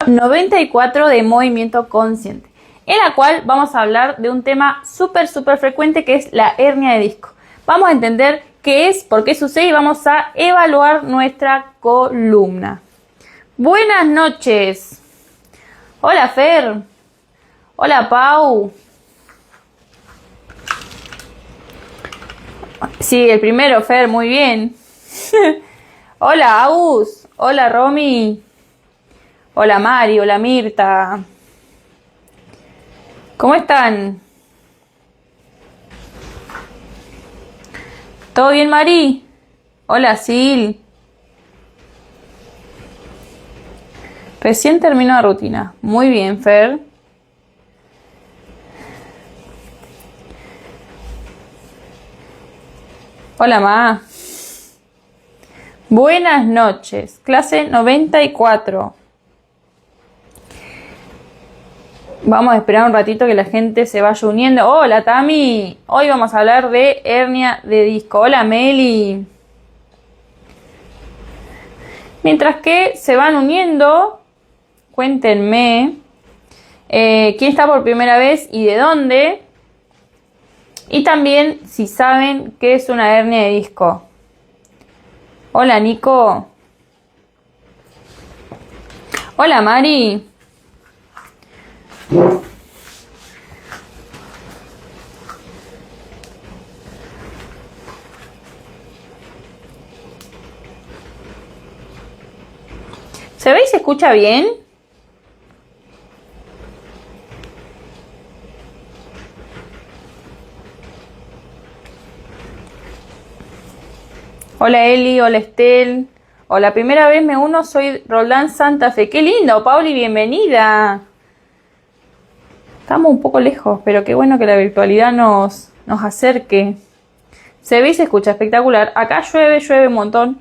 94 de movimiento consciente, en la cual vamos a hablar de un tema súper frecuente, que es la hernia de disco. Vamos a entender qué es, por qué sucede y vamos a evaluar nuestra columna. Buenas noches. Hola Fer. Hola Pau. Sí, el primero, Fer, muy bien. Hola Agus. Hola Romy. Hola Mari, hola Mirta. ¿Cómo están? ¿Todo bien, Mari? Hola Sil. Recién terminó la rutina. Muy bien, Fer. Hola Ma. Buenas noches. Clase 94. Vamos a esperar un ratito que la gente se vaya uniendo. Hola Tami. Hoy vamos a hablar de hernia de disco. Hola Meli. Mientras que se van uniendo, cuéntenme quién está por primera vez y de dónde. Y también si saben qué es una hernia de disco. Hola Nico. Hola Mari. ¿Se ve y se escucha bien? Hola Eli, hola Estel. Hola, primera vez me uno, soy Roldán Santa Fe. ¡Qué lindo, Pauli, bienvenida! Estamos un poco lejos, pero qué bueno que la virtualidad nos acerque. Se ve y se escucha espectacular. Acá llueve un montón.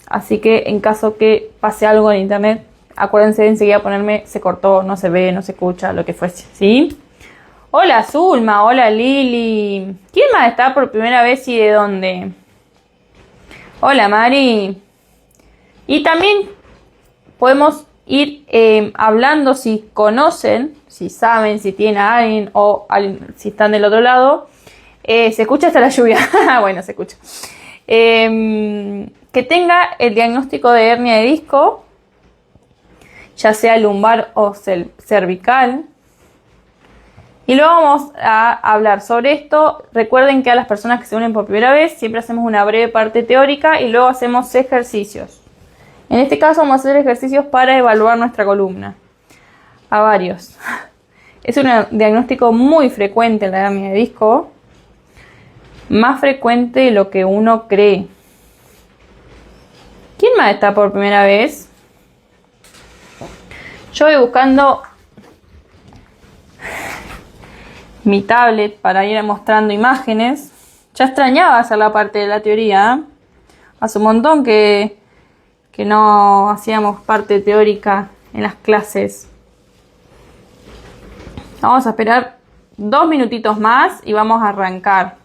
Así que en caso que pase algo en internet, acuérdense de enseguida ponerme se cortó, no se ve, no se escucha, lo que fuese, ¿sí? Hola Zulma, hola Lili. ¿Quién más está por primera vez y de dónde? Hola Mari. Y también podemos ir hablando si conocen, si saben, si tienen a alguien o si están del otro lado. Se escucha hasta la lluvia. Bueno, se escucha. Que tenga el diagnóstico de hernia de disco, ya sea lumbar o cervical. Y luego vamos a hablar sobre esto. Recuerden que a las personas que se unen por primera vez siempre hacemos una breve parte teórica y luego hacemos ejercicios. En este caso vamos a hacer ejercicios para evaluar nuestra columna. A varios. Es un diagnóstico muy frecuente en la hernia de disco. Más frecuente de lo que uno cree. ¿Quién más está por primera vez? Yo voy buscando mi tablet para ir mostrando imágenes. Ya extrañaba hacer la parte de la teoría. Hace un montón que no hacíamos parte teórica en las clases. Vamos a esperar 2 minutitos más y vamos a arrancar.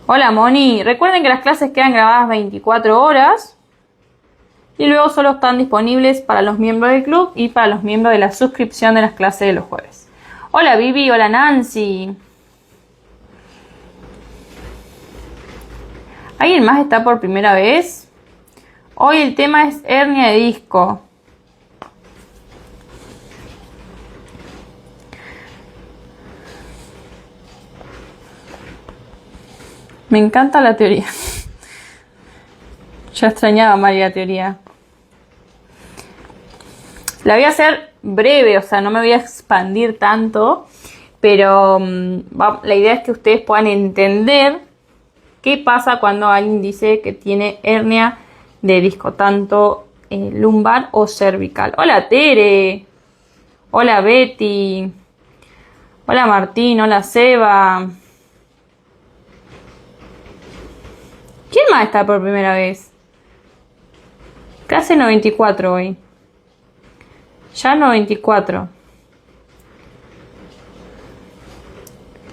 Hola Moni. Recuerden que las clases quedan grabadas 24 horas. Y luego solo están disponibles para los miembros del club y para los miembros de la suscripción de las clases de los jueves. Hola Vivi, hola Nancy. ¿Alguien más está por primera vez? Hoy el tema es hernia de disco. Me encanta la teoría. Ya extrañaba más la teoría. La voy a hacer breve, o sea, no me voy a expandir tanto, pero la idea es que ustedes puedan entender qué pasa cuando alguien dice que tiene hernia de disco, tanto lumbar o cervical. Hola Tere, hola Betty, hola Martín, hola Seba. ¿Quién más está por primera vez? Clase 94 hoy. Ya 94.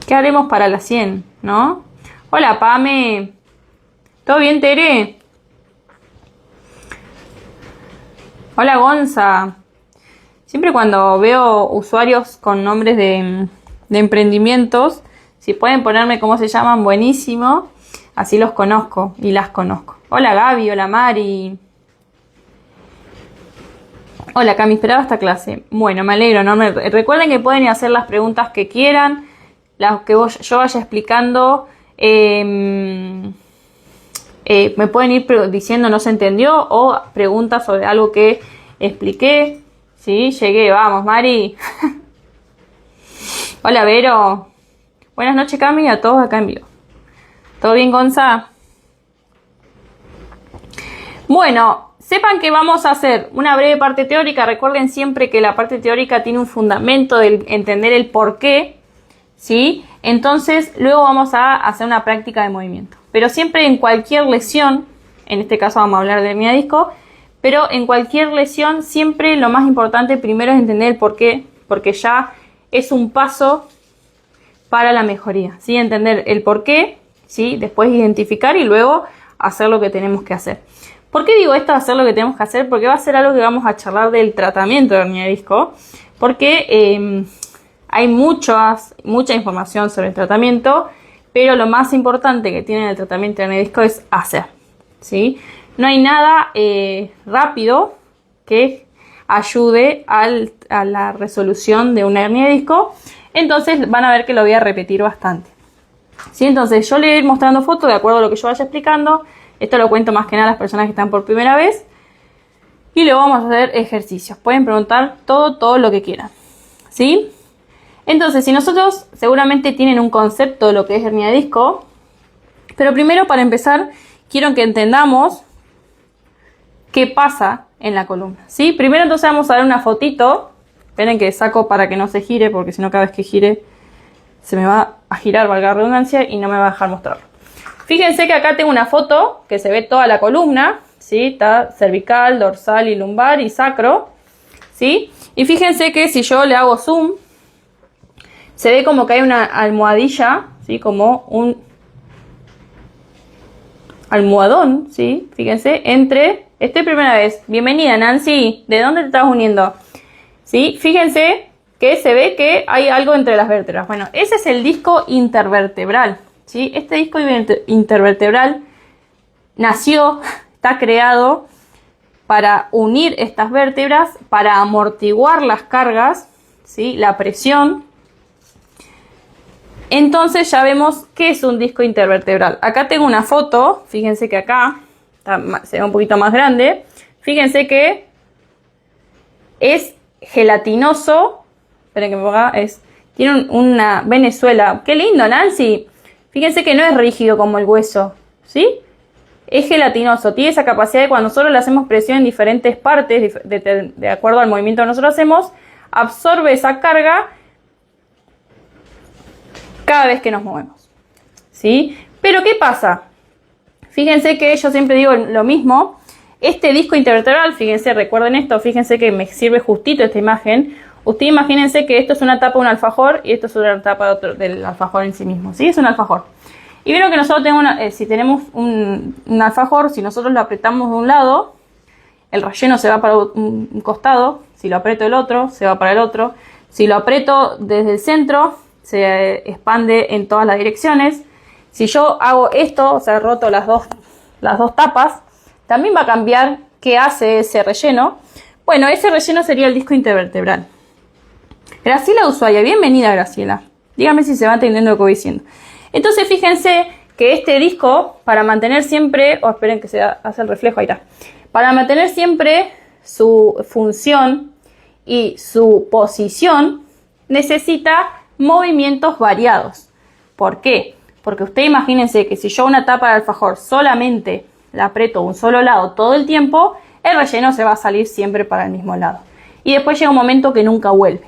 ¿Qué haremos para la 100, no? Hola Pame. ¿Todo bien, Tere? Hola Gonza. Siempre cuando veo usuarios con nombres de emprendimientos, si pueden ponerme cómo se llaman, buenísimo. Así los conozco y las conozco. Hola Gaby, hola Mari. Hola Cami, esperaba esta clase. Bueno, me alegro, ¿no? Recuerden que pueden hacer las preguntas que quieran, las que yo vaya explicando. Me pueden ir diciendo no se entendió o preguntas sobre algo que expliqué. Sí, llegué, vamos Mari. Hola Vero. Buenas noches Cami, a todos acá en vivo. ¿Todo bien Gonza? Bueno, sepan que vamos a hacer una breve parte teórica. Recuerden siempre que la parte teórica tiene un fundamento de entender el por qué, ¿sí? Entonces, luego vamos a hacer una práctica de movimiento. Pero siempre en cualquier lesión, en este caso vamos a hablar de hernia de disco, pero en cualquier lesión siempre lo más importante primero es entender el por qué, porque ya es un paso para la mejoría, ¿sí? Entender el por qué, ¿sí? Después identificar y luego hacer lo que tenemos que hacer. ¿Por qué digo esto, hacer lo que tenemos que hacer? Porque va a ser algo que vamos a charlar del tratamiento de hernia de disco, porque hay mucha información sobre el tratamiento, pero lo más importante que tiene el tratamiento de hernia de disco es hacer, ¿sí? No hay nada rápido que ayude a la resolución de una hernia de disco, entonces van a ver que lo voy a repetir bastante, ¿sí? Entonces yo le voy a ir mostrando fotos de acuerdo a lo que yo vaya explicando. Esto lo cuento más que nada a las personas que están por primera vez. Y luego vamos a hacer ejercicios. Pueden preguntar todo lo que quieran, ¿sí? Entonces, si nosotros seguramente tienen un concepto de lo que es hernia de disco. Pero primero, para empezar, quiero que entendamos qué pasa en la columna, ¿sí? Primero entonces vamos a ver una fotito. Esperen que saco para que no se gire, porque si no cada vez que gire se me va a girar, valga la redundancia, y no me va a dejar mostrarlo. Fíjense que acá tengo una foto que se ve toda la columna, ¿sí? Está cervical, dorsal y lumbar y sacro, ¿sí? Y fíjense que si yo le hago zoom, se ve como que hay una almohadilla, ¿sí? Como un almohadón, ¿sí? Fíjense, entre... Estoy primera vez. Bienvenida, Nancy. ¿De dónde te estás uniendo? ¿Sí? Fíjense que se ve que hay algo entre las vértebras. Bueno, ese es el disco intervertebral, ¿sí? Este disco intervertebral nació, está creado para unir estas vértebras, para amortiguar las cargas, ¿sí? La presión. Entonces ya vemos qué es un disco intervertebral. Acá tengo una foto, fíjense que acá se ve un poquito más grande. Fíjense que es gelatinoso. Esperen que me ponga, tiene una Venezuela. ¡Qué lindo, Nancy! Fíjense que no es rígido como el hueso, ¿sí? Es gelatinoso. Tiene esa capacidad de cuando nosotros le hacemos presión en diferentes partes, de acuerdo al movimiento que nosotros hacemos, absorbe esa carga cada vez que nos movemos, ¿sí? Pero ¿qué pasa? Fíjense que yo siempre digo lo mismo. Este disco intervertebral, fíjense, recuerden esto, fíjense que me sirve justito esta imagen. Ustedes imagínense que esto es una tapa de un alfajor y esto es una tapa del alfajor en sí mismo, ¿sí? Es un alfajor. Y vieron que nosotros si tenemos un alfajor, si nosotros lo apretamos de un lado, el relleno se va para un costado. Si lo aprieto del otro, se va para el otro. Si lo aprieto desde el centro, se expande en todas las direcciones. Si yo hago esto, o sea, roto las dos tapas, también va a cambiar qué hace ese relleno. Bueno, ese relleno sería el disco intervertebral. Graciela Ushuaia, bienvenida Graciela. Dígame si se va entendiendo lo que voy diciendo. Entonces fíjense que este disco, para mantener siempre, esperen que se hace el reflejo, ahí está. Para mantener siempre su función y su posición, necesita movimientos variados. ¿Por qué? Porque ustedes imagínense que si yo una tapa de alfajor solamente la aprieto un solo lado todo el tiempo, el relleno se va a salir siempre para el mismo lado. Y después llega un momento que nunca vuelve,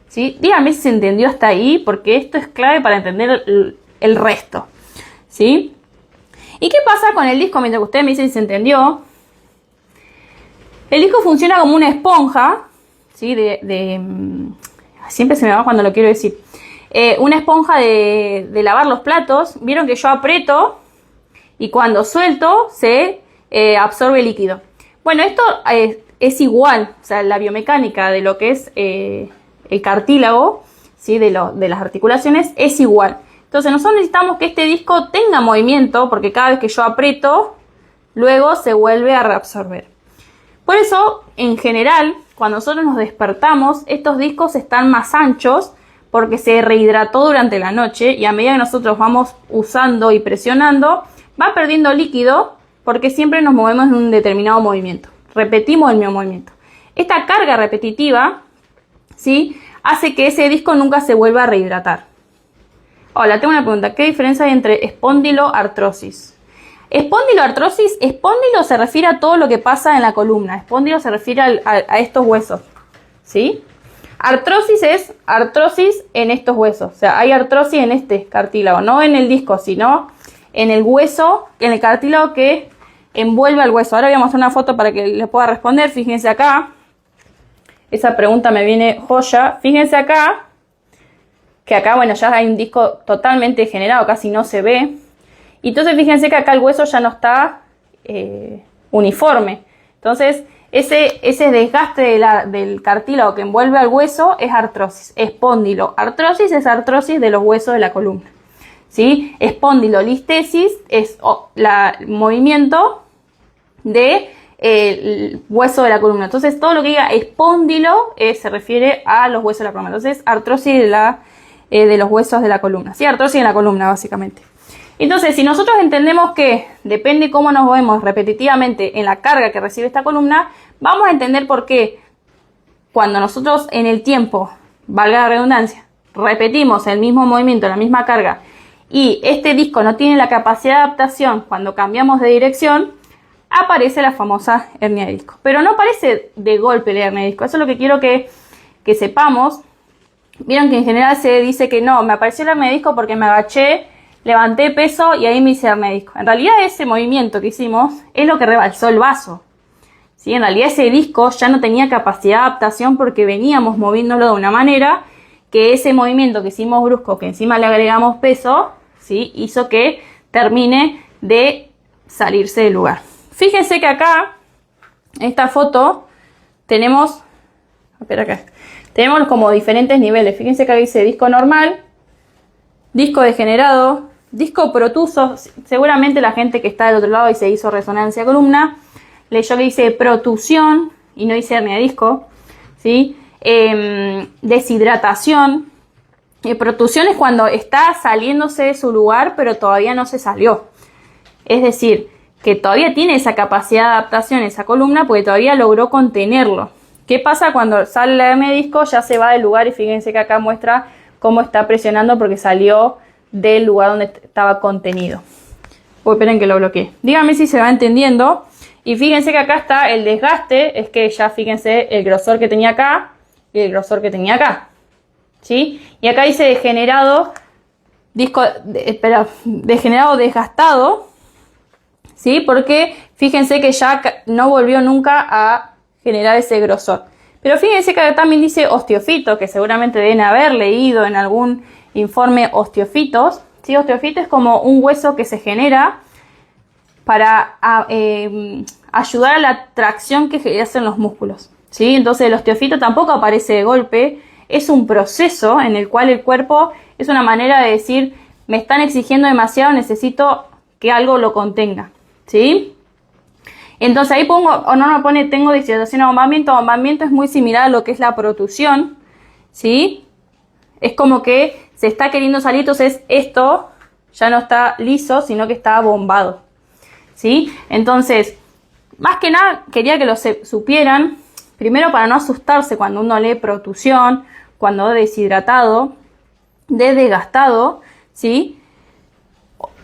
¿sí? Díganme si se entendió hasta ahí, porque esto es clave para entender el resto, ¿sí? ¿Y qué pasa con el disco? Mientras que ustedes me dicen si se entendió. El disco funciona como una esponja, ¿sí? Siempre se me va cuando lo quiero decir. Una esponja de lavar los platos. Vieron que yo aprieto y cuando suelto se absorbe líquido. Bueno, esto es igual, o sea, la biomecánica de lo que es el cartílago, ¿sí? de las articulaciones es igual. Entonces nosotros necesitamos que este disco tenga movimiento, porque cada vez que yo aprieto, luego se vuelve a reabsorber. Por eso, en general, cuando nosotros nos despertamos, estos discos están más anchos porque se rehidrató durante la noche y a medida que nosotros vamos usando y presionando, va perdiendo líquido porque siempre nos movemos en un determinado movimiento. Repetimos el mismo movimiento. Esta carga repetitiva, ¿sí?, hace que ese disco nunca se vuelva a rehidratar. Hola, tengo una pregunta. ¿Qué diferencia hay entre espondiloartrosis? Espondiloartrosis, espóndilo se refiere a todo lo que pasa en la columna. Espóndilo se refiere a estos huesos, ¿sí? Artrosis es artrosis en estos huesos. O sea, hay artrosis en este cartílago, no en el disco, sino en el hueso, en el cartílago que envuelve al hueso. Ahora voy a mostrar una foto para que les pueda responder. Fíjense acá. Esa pregunta me viene joya. Fíjense acá, que acá, bueno, ya hay un disco totalmente degenerado, casi no se ve. Y entonces fíjense que acá el hueso ya no está uniforme. Entonces, ese desgaste del cartílago que envuelve al hueso es artrosis. Espondiloartrosis es artrosis de los huesos de la columna, ¿sí? Espondilolistesis es el movimiento del hueso de la columna. Entonces, todo lo que diga espóndilo se refiere a los huesos de la columna. Entonces, artrosis de los huesos de la columna, ¿sí? Artrosis en la columna, básicamente. Entonces, si nosotros entendemos que depende cómo nos movemos repetitivamente en la carga que recibe esta columna, vamos a entender por qué cuando nosotros en el tiempo, valga la redundancia, repetimos el mismo movimiento, la misma carga, y este disco no tiene la capacidad de adaptación cuando cambiamos de dirección, aparece la famosa hernia de disco. Pero no aparece de golpe la hernia de disco. Eso es lo que quiero que sepamos. Vieron que en general se dice que no, me apareció la hernia de disco porque me agaché, levanté peso y ahí me hice hernia de disco. En realidad ese movimiento que hicimos es lo que rebalsó el vaso, ¿sí? En realidad ese disco ya no tenía capacidad de adaptación porque veníamos moviéndolo de una manera que ese movimiento que hicimos brusco, que encima le agregamos peso, ¿sí?, hizo que termine de salirse del lugar. Fíjense que acá, en esta foto, tenemos como diferentes niveles. Fíjense que acá dice disco normal, disco degenerado, disco protuso. Seguramente la gente que está del otro lado y se hizo resonancia columna leyó que dice protusión y no dice hernia de disco, ¿sí? Deshidratación. Protusión es cuando está saliéndose de su lugar pero todavía no se salió. Es decir, que todavía tiene esa capacidad de adaptación esa columna porque todavía logró contenerlo. ¿Qué pasa cuando sale la hernia de disco? Ya se va del lugar y fíjense que acá muestra cómo está presionando porque salió del lugar donde estaba contenido. Esperen que lo bloqueé. Díganme si se va entendiendo. Y fíjense que acá está el desgaste. Es que ya fíjense el grosor que tenía acá y el grosor que tenía acá, ¿sí? Y acá dice degenerado, degenerado desgastado, ¿sí? Porque fíjense que ya no volvió nunca a generar ese grosor. Pero fíjense que acá también dice osteofito, que seguramente deben haber leído en algún informe osteofitos, ¿sí? Osteofito es como un hueso que se genera para ayudar a la tracción que hacen los músculos, ¿sí? Entonces el osteofito tampoco aparece de golpe, es un proceso en el cual el cuerpo es una manera de decir, me están exigiendo demasiado, necesito que algo lo contenga, ¿sí? Entonces ahí pongo, o no me pone, tengo deshidratación o bombamiento. Bombamiento es muy similar a lo que es la protusión, ¿sí? Es como que se está queriendo salir, entonces esto ya no está liso, sino que está bombado, ¿sí? Entonces, más que nada quería que lo supieran, primero para no asustarse cuando uno lee protusión, cuando deshidratado, desgastado, ¿sí?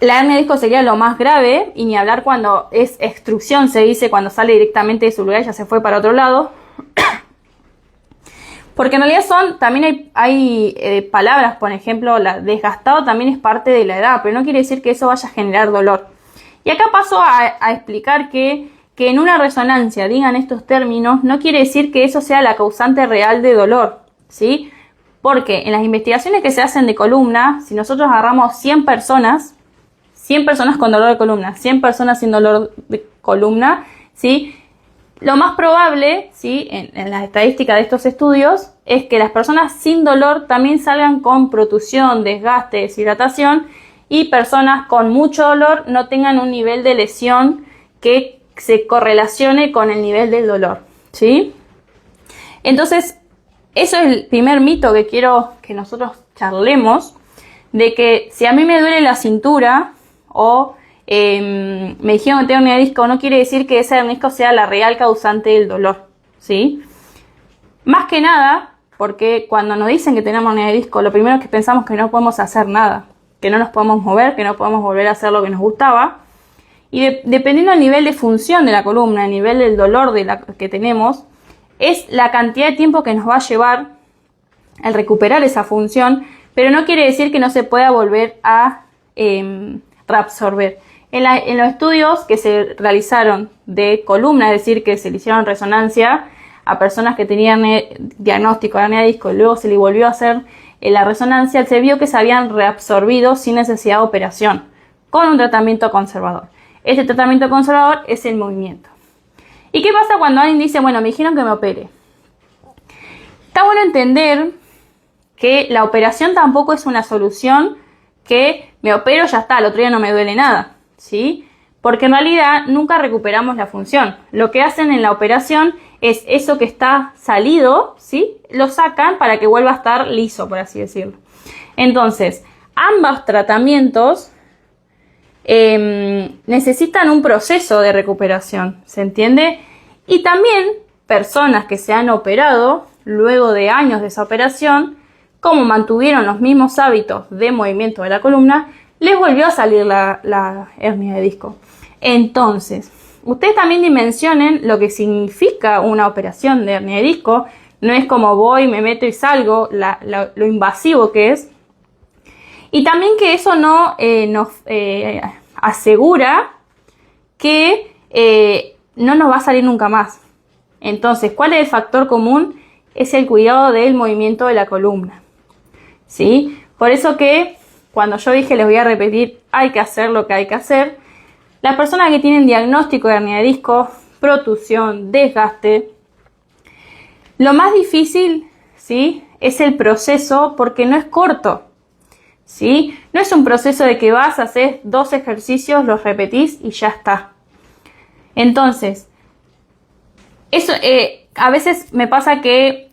La hernia de disco sería lo más grave, y ni hablar cuando es extrusión, se dice cuando sale directamente de su lugar y ya se fue para otro lado. Porque en realidad también hay palabras, por ejemplo, la desgastado también es parte de la edad, pero no quiere decir que eso vaya a generar dolor. Y acá paso a explicar que en una resonancia digan estos términos no quiere decir que eso sea la causante real de dolor, ¿sí? Porque en las investigaciones que se hacen de columna, si nosotros agarramos 100 personas con dolor de columna, 100 personas sin dolor de columna, ¿sí? lo más probable, ¿sí? En las estadísticas de estos estudios, es que las personas sin dolor también salgan con protusión, desgaste, deshidratación, y personas con mucho dolor no tengan un nivel de lesión que se correlacione con el nivel del dolor, ¿sí? Entonces, eso es el primer mito que quiero que nosotros charlemos, de que si a mí me duele la cintura o me dijeron que tengo hernia de disco, no quiere decir que esa hernia de disco sea la real causante del dolor, ¿sí? Más que nada, porque cuando nos dicen que tenemos hernia de disco, lo primero que pensamos es que no podemos hacer nada, que no nos podemos mover, que no podemos volver a hacer lo que nos gustaba. Y dependiendo del nivel de función de la columna, el nivel del dolor que tenemos, es la cantidad de tiempo que nos va a llevar el recuperar esa función, pero no quiere decir que no se pueda volver a reabsorber. En los estudios que se realizaron de columna, es decir, que se le hicieron resonancia a personas que tenían diagnóstico de hernia de disco y luego se le volvió a hacer la resonancia, se vio que se habían reabsorbido sin necesidad de operación, con un tratamiento conservador. Este tratamiento conservador es el movimiento. ¿Y qué pasa cuando alguien dice, bueno, me dijeron que me opere? Está bueno entender que la operación tampoco es una solución, que me opero, ya está, al otro día no me duele nada, ¿sí? Porque en realidad nunca recuperamos la función. Lo que hacen en la operación es eso que está salido, ¿sí? Lo sacan para que vuelva a estar liso, por así decirlo. Entonces, ambos tratamientos necesitan un proceso de recuperación, ¿se entiende? Y también personas que se han operado luego de años de esa operación, como mantuvieron los mismos hábitos de movimiento de la columna, les volvió a salir la hernia de disco. Entonces, ustedes también dimensionen lo que significa una operación de hernia de disco. No es como voy, me meto y salgo, lo invasivo que es. Y también que eso no nos asegura que no nos va a salir nunca más. Entonces, ¿cuál es el factor común? Es el cuidado del movimiento de la columna, ¿sí? Por eso que cuando yo dije, les voy a repetir, hay que hacer lo que hay que hacer, las personas que tienen diagnóstico de hernia de disco, protusión, desgaste, lo más difícil, ¿sí? Es el proceso, porque no es corto, ¿sí? No es un proceso de que vas a hacer 2 ejercicios, los repetís y ya está. Entonces, eso a veces me pasa que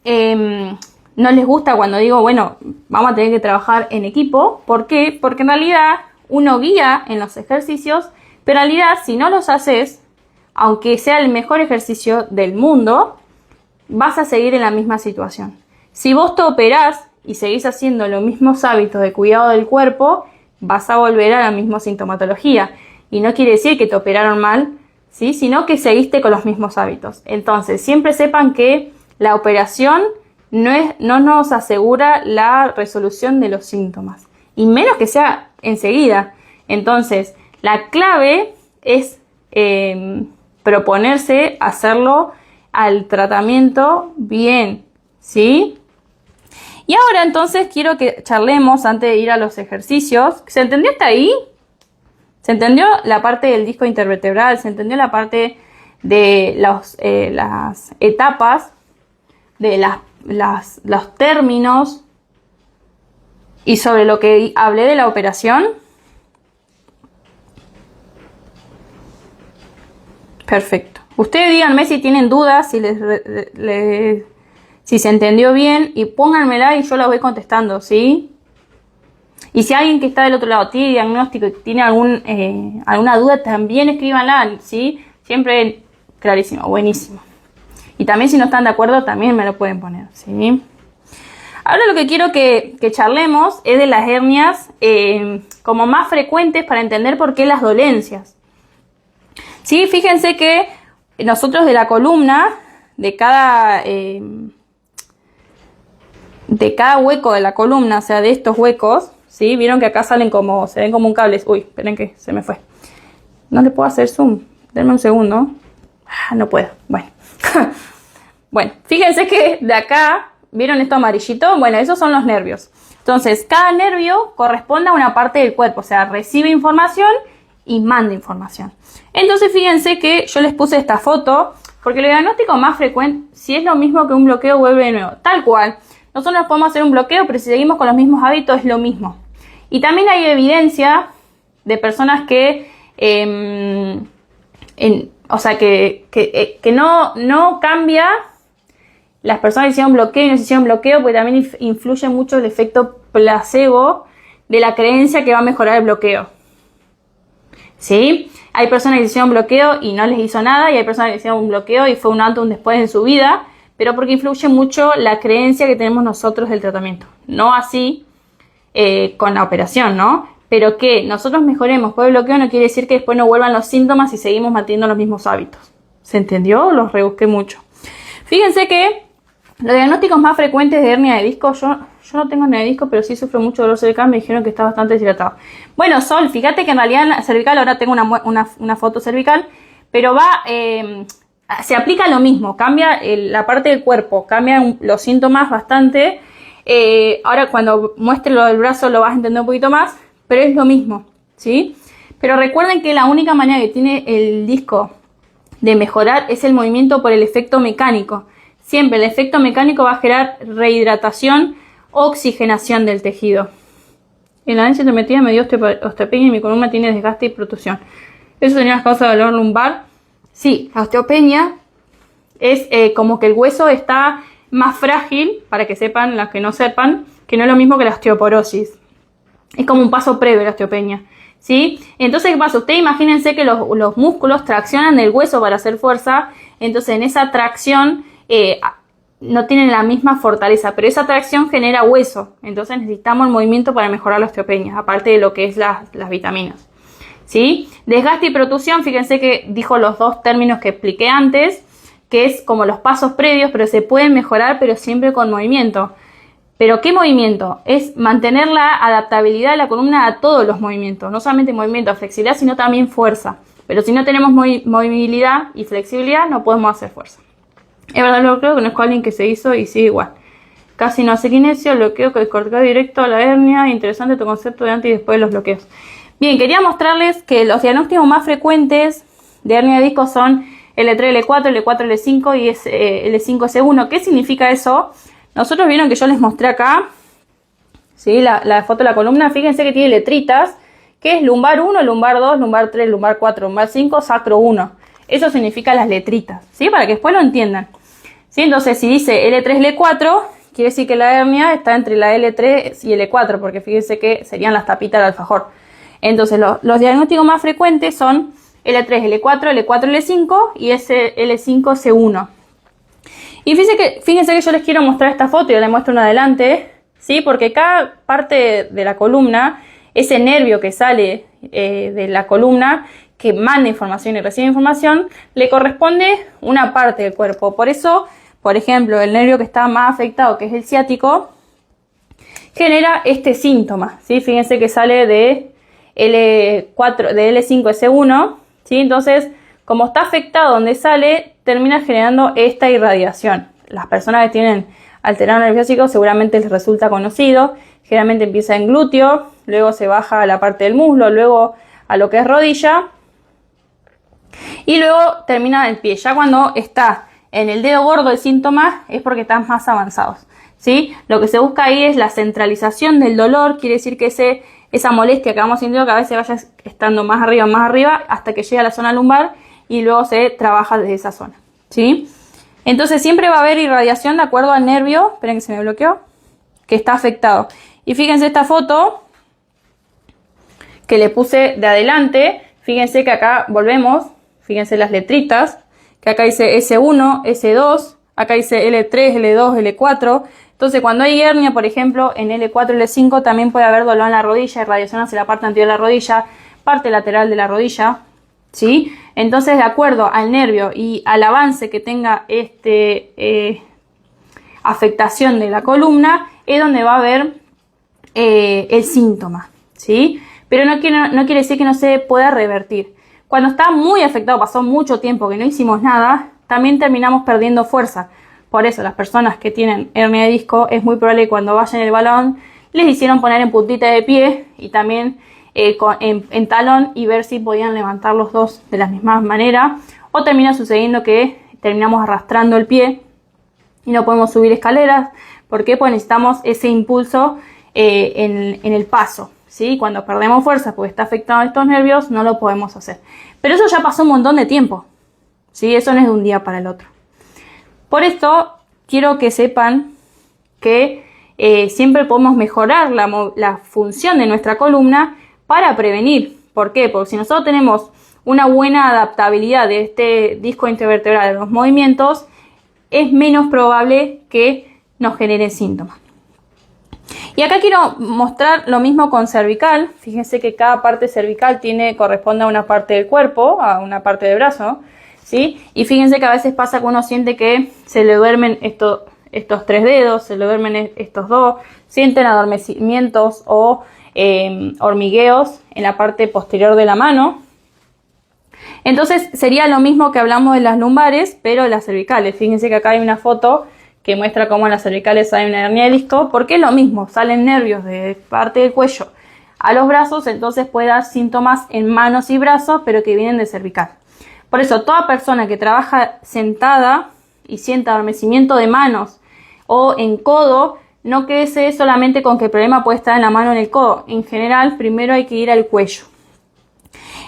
no les gusta cuando digo, bueno, vamos a tener que trabajar en equipo. ¿Por qué? Porque en realidad uno guía en los ejercicios, pero en realidad si no los haces, aunque sea el mejor ejercicio del mundo, vas a seguir en la misma situación. Si vos te operás y seguís haciendo los mismos hábitos de cuidado del cuerpo, vas a volver a la misma sintomatología. Y no quiere decir que te operaron mal, ¿sí? Sino que seguiste con los mismos hábitos. Entonces, siempre sepan que la operación no nos asegura la resolución de los síntomas. Y menos que sea enseguida. Entonces, la clave es proponerse hacerlo al tratamiento bien, ¿sí? Y ahora entonces quiero que charlemos antes de ir a los ejercicios. ¿Se entendió hasta ahí? ¿Se entendió la parte del disco intervertebral? ¿Se entendió la parte de las etapas, de los términos y sobre lo que hablé de la operación? Perfecto. Ustedes díganme si tienen dudas, si se entendió bien, y pónganmela y yo la voy contestando, ¿sí? Y si alguien que está del otro lado tiene diagnóstico y tiene alguna duda, también escríbanla, ¿sí? Siempre clarísimo, buenísimo. Y también si no están de acuerdo, también me lo pueden poner, ¿sí? Ahora lo que quiero que charlemos es de las hernias como más frecuentes para entender por qué las dolencias. Sí, fíjense que nosotros de la columna, de cada hueco de la columna, o sea, de estos huecos, ¿sí? Vieron que acá se ven como un cable. Uy, esperen que se me fue. No le puedo hacer zoom. Denme un segundo. No puedo. Bueno. Bueno, fíjense que de acá, ¿vieron esto amarillito? Bueno, esos son los nervios. Entonces, cada nervio corresponde a una parte del cuerpo. O sea, recibe información y manda información. Entonces, fíjense que yo les puse esta foto. Porque el diagnóstico más frecuente, si es lo mismo que un bloqueo, vuelve de nuevo. Tal cual. Nosotros podemos hacer un bloqueo, pero si seguimos con los mismos hábitos es lo mismo. Y también hay evidencia de personas que, que no cambia. Las personas que hicieron bloqueo y no se hicieron bloqueo, porque también influye mucho el efecto placebo de la creencia que va a mejorar el bloqueo. ¿Sí? Hay personas que hicieron bloqueo y no les hizo nada, y hay personas que hicieron un bloqueo y fue un antes y un después en su vida, pero porque influye mucho la creencia que tenemos nosotros del tratamiento. No así con la operación, ¿no? Pero que nosotros mejoremos por el bloqueo no quiere decir que después no vuelvan los síntomas y seguimos manteniendo los mismos hábitos. ¿Se entendió? Los rebusqué mucho. Fíjense que los diagnósticos más frecuentes de hernia de disco, yo no tengo hernia de disco, pero sí sufro mucho dolor cervical, me dijeron que está bastante deshidratado. Bueno, Sol, fíjate que en realidad en la cervical, ahora tengo una foto cervical, pero se aplica lo mismo, cambia la parte del cuerpo, cambian los síntomas bastante. Ahora cuando muestre lo del brazo lo vas a entender un poquito más, pero es lo mismo, ¿sí? Pero recuerden que la única manera que tiene el disco de mejorar es el movimiento por el efecto mecánico. Siempre el efecto mecánico va a generar rehidratación, oxigenación del tejido. En la densitometría me dio osteopenia y mi columna tiene desgaste y protrusión. ¿Eso sería las causas de dolor lumbar? Sí, la osteopenia es como que el hueso está más frágil, para que sepan, las que no sepan, que no es lo mismo que la osteoporosis. Es como un paso previo a la osteopenia, ¿sí? Entonces, ¿qué pasa? Ustedes imagínense que los músculos traccionan el hueso para hacer fuerza, entonces en esa tracción no tienen la misma fortaleza, pero esa tracción genera hueso, entonces necesitamos el movimiento para mejorar la osteopenia, aparte de lo que es las vitaminas, ¿sí? Desgaste y protrusión, fíjense que dijo los dos términos que expliqué antes, que es como los pasos previos, pero se pueden mejorar, pero siempre con movimiento. ¿Pero qué movimiento? Es mantener la adaptabilidad de la columna a todos los movimientos, no solamente movimiento, flexibilidad, sino también fuerza. Pero si no tenemos movilidad y flexibilidad, no podemos hacer fuerza. Es verdad, lo creo que no es con alguien que se hizo y sigue igual. Casi no hace kinesio, bloqueo que el cortado directo a la hernia. Interesante tu concepto de antes y después de los bloqueos. Bien, quería mostrarles que los diagnósticos más frecuentes de hernia de disco son L3, L4, L4, L5 y L5, S1. ¿Qué significa eso? Nosotros vieron que yo les mostré acá, ¿sí? La foto de la columna. Fíjense que tiene letritas, que es lumbar 1, lumbar 2, lumbar 3, lumbar 4, lumbar 5, sacro 1. Eso significa las letritas, ¿sí? Para que después lo entiendan, ¿sí? Entonces, si dice L3, L4, quiere decir que la hernia está entre la L3 y L4, porque fíjense que serían las tapitas del alfajor. Entonces, los diagnósticos más frecuentes son L3, L4, L4, L5 y ese L5, C1. Y fíjense que yo les quiero mostrar esta foto, yo les muestro una adelante, ¿sí? Porque cada parte de la columna, ese nervio que sale de la columna, que manda información y recibe información, le corresponde una parte del cuerpo. Por eso, por ejemplo, el nervio que está más afectado, que es el ciático, genera este síntoma, ¿sí? Fíjense que sale de L4, de L5S1, ¿sí? Entonces, como está afectado donde sale, termina generando esta irradiación. Las personas que tienen alterado nervio ciático seguramente les resulta conocido. Generalmente empieza en glúteo, luego se baja a la parte del muslo, luego a lo que es rodilla y luego termina en el pie. Ya cuando está en el dedo gordo el síntoma es porque están más avanzados, ¿sí? Lo que se busca ahí es la centralización del dolor, quiere decir que esa molestia que vamos sintiendo cada vez se vaya estando más arriba, hasta que llegue a la zona lumbar y luego se trabaja desde esa zona, ¿sí? Entonces siempre va a haber irradiación de acuerdo al nervio, esperen que se me bloqueó, que está afectado. Y fíjense esta foto que le puse de adelante, fíjense que acá volvemos, fíjense las letritas, que acá dice S1, S2, acá dice L3, L2, L4. Entonces cuando hay hernia, por ejemplo, en L4, L5 también puede haber dolor en la rodilla, irradiación hacia la parte anterior de la rodilla, parte lateral de la rodilla, ¿sí? Entonces, de acuerdo al nervio y al avance que tenga afectación de la columna, es donde va a haber el síntoma, ¿sí? Pero no quiere decir que no se pueda revertir. Cuando está muy afectado, pasó mucho tiempo que no hicimos nada, también terminamos perdiendo fuerza. Por eso, las personas que tienen hernia de disco, es muy probable que cuando vayan el balón, les hicieron poner en puntita de pie y también en talón y ver si podían levantar los dos de la misma manera. O termina sucediendo que terminamos arrastrando el pie y no podemos subir escaleras. ¿Por qué? Pues necesitamos ese impulso en el paso, ¿sí? Cuando perdemos fuerza porque está afectado estos nervios, no lo podemos hacer. Pero eso ya pasó un montón de tiempo, ¿sí? Eso no es de un día para el otro. Por esto quiero que sepan que siempre podemos mejorar la función de nuestra columna para prevenir. ¿Por qué? Porque si nosotros tenemos una buena adaptabilidad de este disco intervertebral a los movimientos, es menos probable que nos genere síntomas. Y acá quiero mostrar lo mismo con cervical. Fíjense que cada parte cervical corresponde a una parte del cuerpo, a una parte del brazo, ¿sí? Y fíjense que a veces pasa que uno siente que se le duermen estos 3 dedos, se le duermen estos 2, sienten adormecimientos o hormigueos en la parte posterior de la mano. Entonces sería lo mismo que hablamos de las lumbares, pero de las cervicales. Fíjense que acá hay una foto que muestra cómo en las cervicales hay una hernia de disco, porque es lo mismo, salen nervios de parte del cuello a los brazos, entonces puede dar síntomas en manos y brazos, pero que vienen de cervical. Por eso, toda persona que trabaja sentada y sienta adormecimiento de manos o en codo, no quede solamente con que el problema puede estar en la mano o en el codo. En general, primero hay que ir al cuello.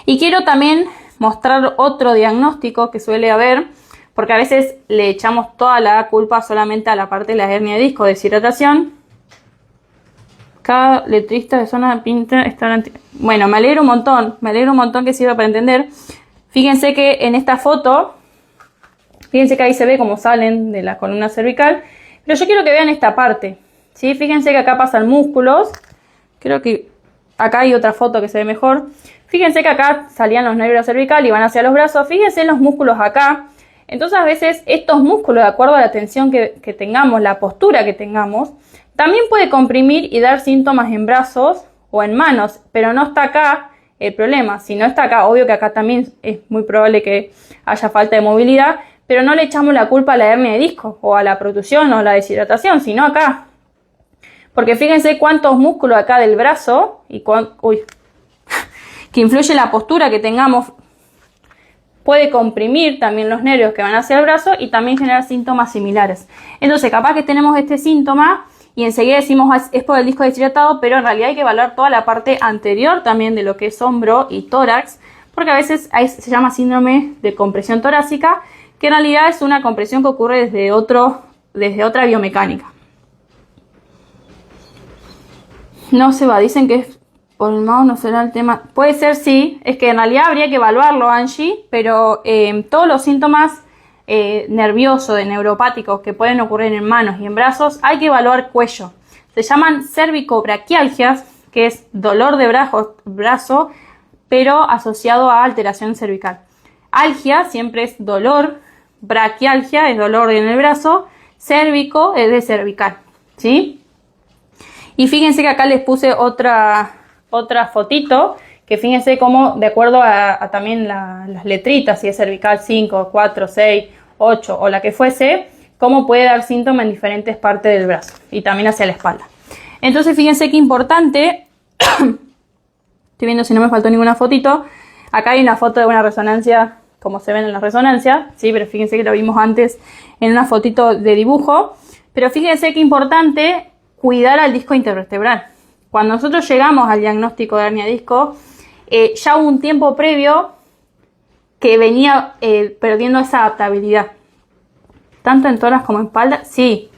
Y quiero también mostrar otro diagnóstico que suele haber, porque a veces le echamos toda la culpa solamente a la parte de la hernia de disco, deshidratación. Cada letrista de zona pinta está... Bueno, me alegro un montón que sirva para entender. Fíjense que en esta foto, fíjense que ahí se ve cómo salen de la columna cervical, pero yo quiero que vean esta parte, ¿sí? Fíjense que acá pasan músculos, creo que acá hay otra foto que se ve mejor. Fíjense que acá salían los nervios cervicales y van hacia los brazos, fíjense en los músculos acá. Entonces a veces estos músculos, de acuerdo a la tensión que tengamos, la postura que tengamos, también puede comprimir y dar síntomas en brazos o en manos, pero no está acá el problema. Si no está acá, obvio que acá también es muy probable que haya falta de movilidad, pero no le echamos la culpa a la hernia de disco o a la protusión o a la deshidratación, sino acá. Porque fíjense cuántos músculos acá del brazo y que influye en la postura que tengamos. Puede comprimir también los nervios que van hacia el brazo y también generar síntomas similares. Entonces, capaz que tenemos este síntoma y enseguida decimos es por el disco deshidratado, pero en realidad hay que evaluar toda la parte anterior también de lo que es hombro y tórax, porque a veces se llama síndrome de compresión torácica, que en realidad es una compresión que ocurre desde otra biomecánica. No se va, dicen que es por el mouse, no será el tema. Puede ser, sí, es que en realidad habría que evaluarlo, Angie, pero todos los síntomas nerviosos, neuropáticos que pueden ocurrir en manos y en brazos, hay que evaluar cuello. Se llaman cervicobraquialgias, que es dolor de brazo, pero asociado a alteración cervical. Algia siempre es dolor, braquialgia es dolor en el brazo, cérvico es de cervical, ¿sí? Y fíjense que acá les puse otra fotito, que fíjense cómo, de acuerdo a también las letritas, si es cervical 5, 4, 6, 8 o la que fuese, cómo puede dar síntomas en diferentes partes del brazo y también hacia la espalda. Entonces fíjense qué importante, estoy viendo si no me faltó ninguna fotito, acá hay una foto de una resonancia, como se ven en la resonancia, ¿sí? Pero fíjense que lo vimos antes en una fotito de dibujo, pero fíjense qué importante cuidar al disco intervertebral. Cuando nosotros llegamos al diagnóstico de hernia de disco, ya hubo un tiempo previo que venía perdiendo esa adaptabilidad. ¿Tanto en tórax como en espalda? Sí.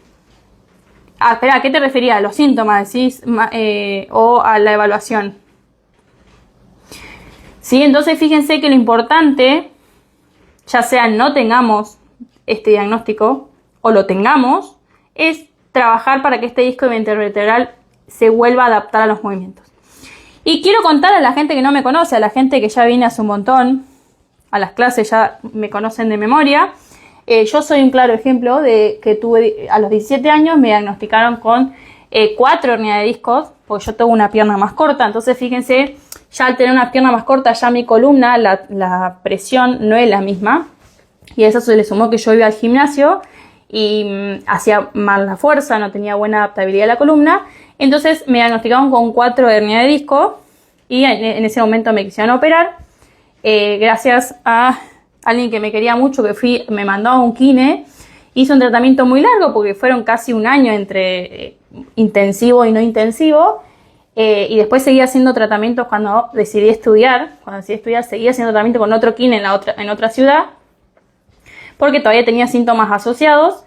Espera, ¿a qué te referías? ¿A los síntomas decís? ¿O a la evaluación? Sí, entonces fíjense que lo importante, ya sea no tengamos este diagnóstico o lo tengamos, es trabajar para que este disco intervertebral se vuelva a adaptar a los movimientos. Y quiero contar a la gente que no me conoce, a la gente que ya viene hace un montón, a las clases ya me conocen de memoria. Yo soy un claro ejemplo de que a los 17 años me diagnosticaron con 4 hernias de discos, porque yo tengo una pierna más corta. Entonces fíjense, ya al tener una pierna más corta, ya mi columna, la presión no es la misma. Y a eso se le sumó que yo iba al gimnasio y hacía mal la fuerza, no tenía buena adaptabilidad de la columna. Entonces me diagnosticaron con 4 hernias de disco y en ese momento me quisieron operar. Gracias a alguien que me quería mucho, que me mandó a un kine, hizo un tratamiento muy largo porque fueron casi un año entre intensivo y no intensivo, y después seguía haciendo tratamientos cuando decidí estudiar, seguía haciendo tratamiento con otro kine en otra ciudad, porque todavía tenía síntomas asociados,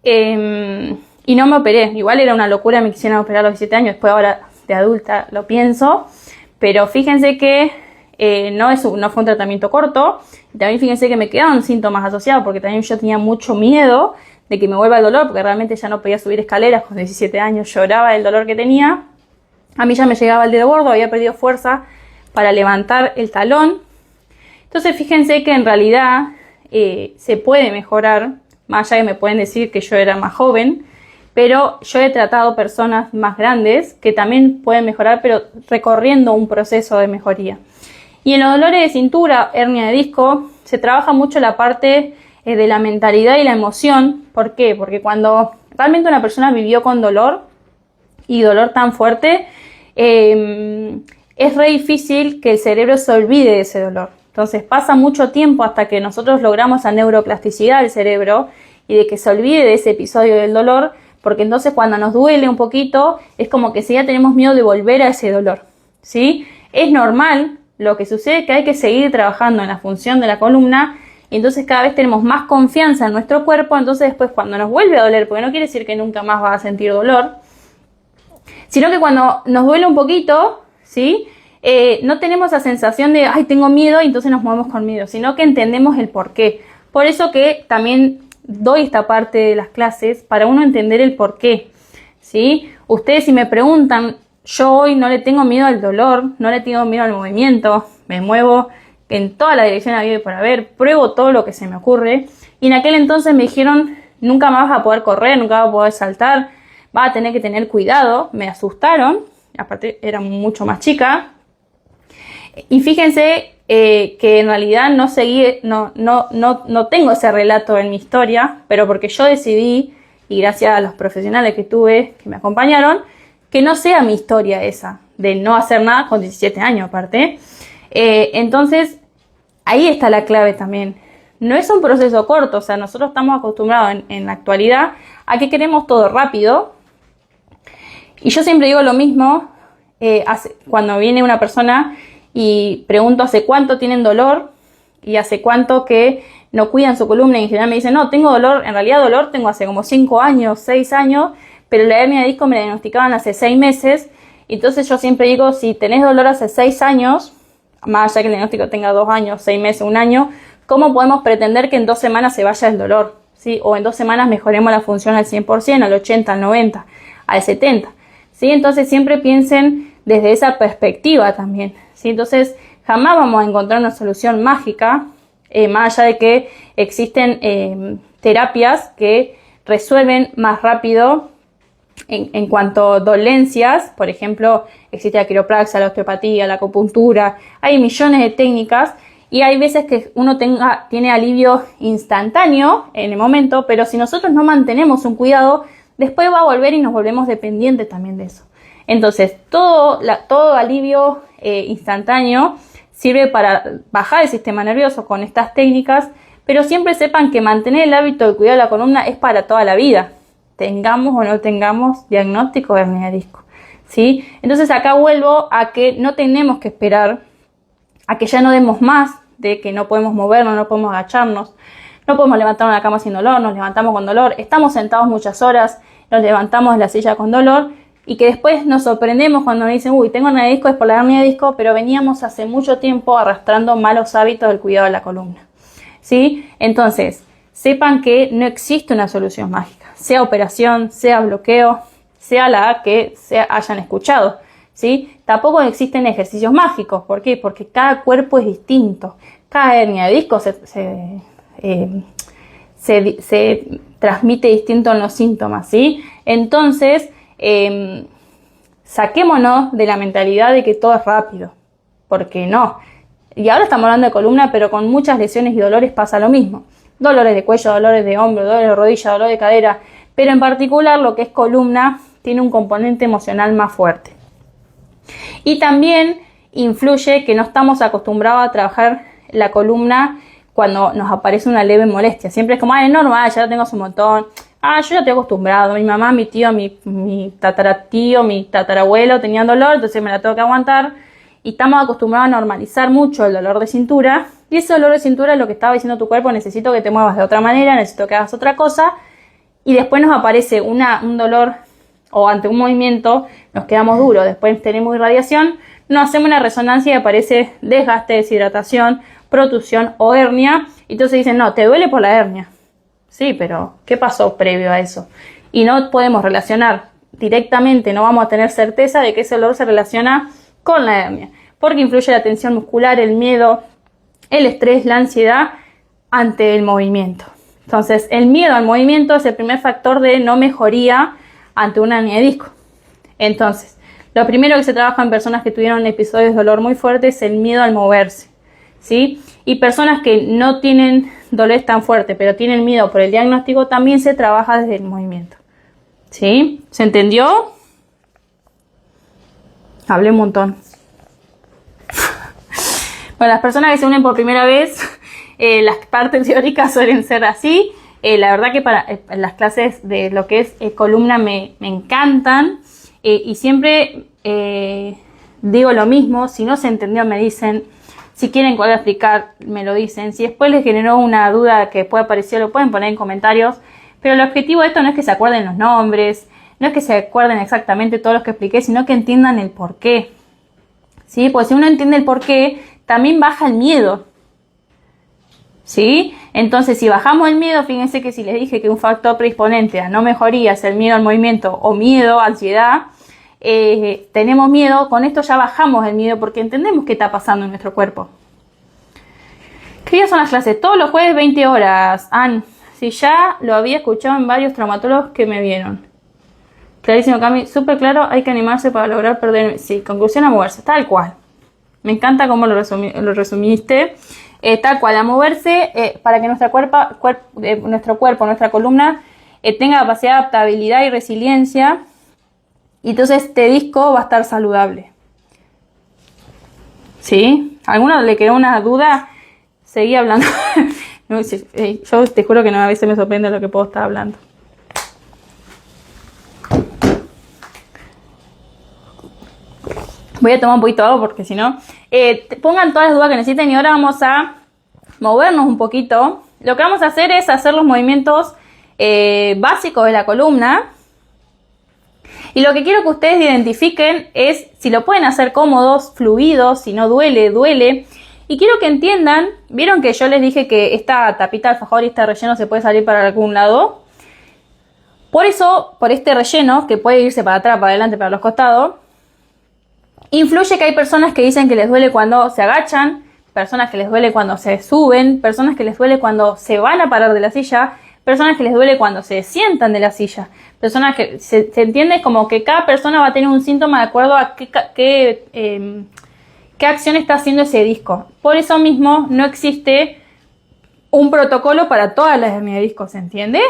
y no me operé. Igual era una locura, me quisieron operar a los 17 años, después ahora de adulta lo pienso, pero fíjense que no fue un tratamiento corto. Y también fíjense que me quedaron síntomas asociados, porque también yo tenía mucho miedo de que me vuelva el dolor, porque realmente ya no podía subir escaleras con 17 años, lloraba el dolor que tenía. A mí ya me llegaba el dedo gordo, había perdido fuerza para levantar el talón. Entonces fíjense que en realidad se puede mejorar, más allá que me pueden decir que yo era más joven, pero yo he tratado personas más grandes que también pueden mejorar, pero recorriendo un proceso de mejoría. Y en los dolores de cintura, hernia de disco, se trabaja mucho la parte de la mentalidad y la emoción. ¿Por qué? Porque cuando realmente una persona vivió con dolor, y dolor tan fuerte, es re difícil que el cerebro se olvide de ese dolor. Entonces pasa mucho tiempo hasta que nosotros logramos la neuroplasticidad del cerebro y de que se olvide de ese episodio del dolor, porque entonces cuando nos duele un poquito es como que si ya tenemos miedo de volver a ese dolor, ¿sí? Es normal, lo que sucede es que hay que seguir trabajando en la función de la columna, y entonces cada vez tenemos más confianza en nuestro cuerpo. Entonces después cuando nos vuelve a doler, porque no quiere decir que nunca más vas a sentir dolor, sino que cuando nos duele un poquito, ¿sí? No tenemos la sensación de, ay, tengo miedo, y entonces nos movemos con miedo, sino que entendemos el porqué. Por eso que también doy esta parte de las clases para uno entender el porqué, ¿sí? Ustedes si me preguntan, yo hoy no le tengo miedo al dolor, no le tengo miedo al movimiento, me muevo en toda la dirección habido y por haber, pruebo todo lo que se me ocurre, y en aquel entonces me dijeron, nunca más vas a poder correr, nunca vas a poder saltar, vas a tener que tener cuidado. Me asustaron, aparte era mucho más chica, y fíjense que en realidad no tengo ese relato en mi historia, pero porque yo decidí, y gracias a los profesionales que tuve, que me acompañaron, que no sea mi historia esa, de no hacer nada con 17 años aparte. Entonces, ahí está la clave también. No es un proceso corto, o sea, nosotros estamos acostumbrados en la actualidad a que queremos todo rápido. Y yo siempre digo lo mismo, cuando viene una persona y pregunto hace cuánto tienen dolor y hace cuánto que no cuidan su columna, y en general me dicen, no, tengo dolor, en realidad dolor tengo hace como 5 años, 6 años, pero la hernia de disco me la diagnosticaban hace 6 meses. Entonces yo siempre digo, si tenés dolor hace 6 años, más allá que el diagnóstico tenga 2 años, 6 meses, 1 año, ¿cómo podemos pretender que en 2 semanas se vaya el dolor? ¿Sí? O en 2 semanas mejoremos la función al 100%, al 80%, al 90%, al 70%. ¿Sí? Entonces siempre piensen desde esa perspectiva también, ¿sí? Entonces jamás vamos a encontrar una solución mágica, más allá de que existen terapias que resuelven más rápido en cuanto a dolencias. Por ejemplo, existe la quiropraxia, la osteopatía, la acupuntura, hay millones de técnicas, y hay veces que uno tiene alivio instantáneo en el momento, pero si nosotros no mantenemos un cuidado, después va a volver y nos volvemos dependientes también de eso. Entonces, todo alivio instantáneo sirve para bajar el sistema nervioso con estas técnicas, pero siempre sepan que mantener el hábito de cuidar la columna es para toda la vida, tengamos o no tengamos diagnóstico de hernia de disco, ¿sí? Entonces acá vuelvo a que no tenemos que esperar a que ya no demos más, de que no podemos movernos, no podemos agacharnos, no podemos levantarnos de la cama sin dolor, nos levantamos con dolor, estamos sentados muchas horas, nos levantamos de la silla con dolor, y que después nos sorprendemos cuando nos dicen, uy, tengo hernia de disco, es por la hernia de disco, pero veníamos hace mucho tiempo arrastrando malos hábitos del cuidado de la columna, ¿sí? Entonces, sepan que no existe una solución mágica, sea operación, sea bloqueo, sea la que hayan escuchado, ¿sí? Tampoco existen ejercicios mágicos. ¿Por qué? Porque cada cuerpo es distinto, cada hernia de disco se transmite distinto en los síntomas, ¿sí? Entonces, saquémonos de la mentalidad de que todo es rápido, porque no. Y ahora estamos hablando de columna, pero con muchas lesiones y dolores pasa lo mismo. Dolores de cuello, dolores de hombro, dolores de rodilla, dolor de cadera, pero en particular lo que es columna tiene un componente emocional más fuerte. Y también influye que no estamos acostumbrados a trabajar la columna cuando nos aparece una leve molestia. Siempre es como, es normal, ya lo tengo hace un montón. Yo ya estoy acostumbrado. Mi mamá, mi tío, mi tataratío, mi tatarabuelo tenían dolor, entonces me la tengo que aguantar. Y estamos acostumbrados a normalizar mucho el dolor de cintura. Y ese dolor de cintura es lo que estaba diciendo tu cuerpo, necesito que te muevas de otra manera, necesito que hagas otra cosa. Y después nos aparece un dolor o ante un movimiento, nos quedamos duros. Después tenemos irradiación, nos hacemos una resonancia y aparece desgaste, deshidratación, protusión o hernia. Y entonces dicen, no, te duele por la hernia. Sí, pero ¿qué pasó previo a eso? Y no podemos relacionar directamente, no vamos a tener certeza de que ese dolor se relaciona con la hernia. Porque influye la tensión muscular, el miedo, el estrés, la ansiedad ante el movimiento. Entonces, el miedo al movimiento es el primer factor de no mejoría ante una hernia de disco. Entonces, lo primero que se trabaja en personas que tuvieron episodios de dolor muy fuertes es el miedo al moverse, ¿sí? Y personas que no tienen dolores tan fuertes, pero tienen miedo por el diagnóstico, también se trabaja desde el movimiento, ¿sí? ¿Se entendió? Hablé un montón. Bueno, las personas que se unen por primera vez, las partes teóricas suelen ser así. La verdad que para las clases de lo que es columna me encantan. Y siempre digo lo mismo. Si no se entendió me dicen. Si quieren poder explicar me lo dicen. Si después les generó una duda que puede aparecer, lo pueden poner en comentarios. Pero el objetivo de esto no es que se acuerden los nombres, no es que se acuerden exactamente todos los que expliqué, sino que entiendan el porqué. ¿Sí? Porque si uno entiende el porqué, también baja el miedo. ¿Sí? Entonces, si bajamos el miedo, fíjense que si les dije que un factor predisponente a no mejoría es el miedo al movimiento o miedo, ansiedad, tenemos miedo, con esto ya bajamos el miedo porque entendemos qué está pasando en nuestro cuerpo. ¿Qué días son las clases? Todos los jueves 20 horas. Si ya lo había escuchado en varios traumatólogos que me vieron. Clarísimo, Cami, súper claro, hay que animarse para lograr perder. Sí, conclusión a moverse, tal cual. Me encanta cómo lo resumiste. Tal cual, a moverse para que nuestro cuerpo, nuestra columna, tenga capacidad de adaptabilidad y resiliencia. Y entonces este disco va a estar saludable. ¿Sí? ¿A alguno le quedó una duda? Seguí hablando. Yo te juro que a veces me sorprende lo que puedo estar hablando. Voy a tomar un poquito de agua porque si no... pongan todas las dudas que necesiten y ahora vamos a movernos un poquito. Lo que vamos a hacer es hacer los movimientos básicos de la columna. Y lo que quiero que ustedes identifiquen es si lo pueden hacer cómodos, fluidos, si no duele, duele. Y quiero que entiendan, vieron que yo les dije que esta tapita de alfajor y este relleno se puede salir para algún lado. Por eso, por este relleno, que puede irse para atrás, para adelante, para los costados, influye que hay personas que dicen que les duele cuando se agachan, personas que les duele cuando se suben, personas que les duele cuando se van a parar de la silla, personas que les duele cuando se sientan de la silla, personas que se entiende como que cada persona va a tener un síntoma de acuerdo a qué acción está haciendo ese disco. Por eso mismo no existe un protocolo para todas las hernias de disco, ¿se entiende?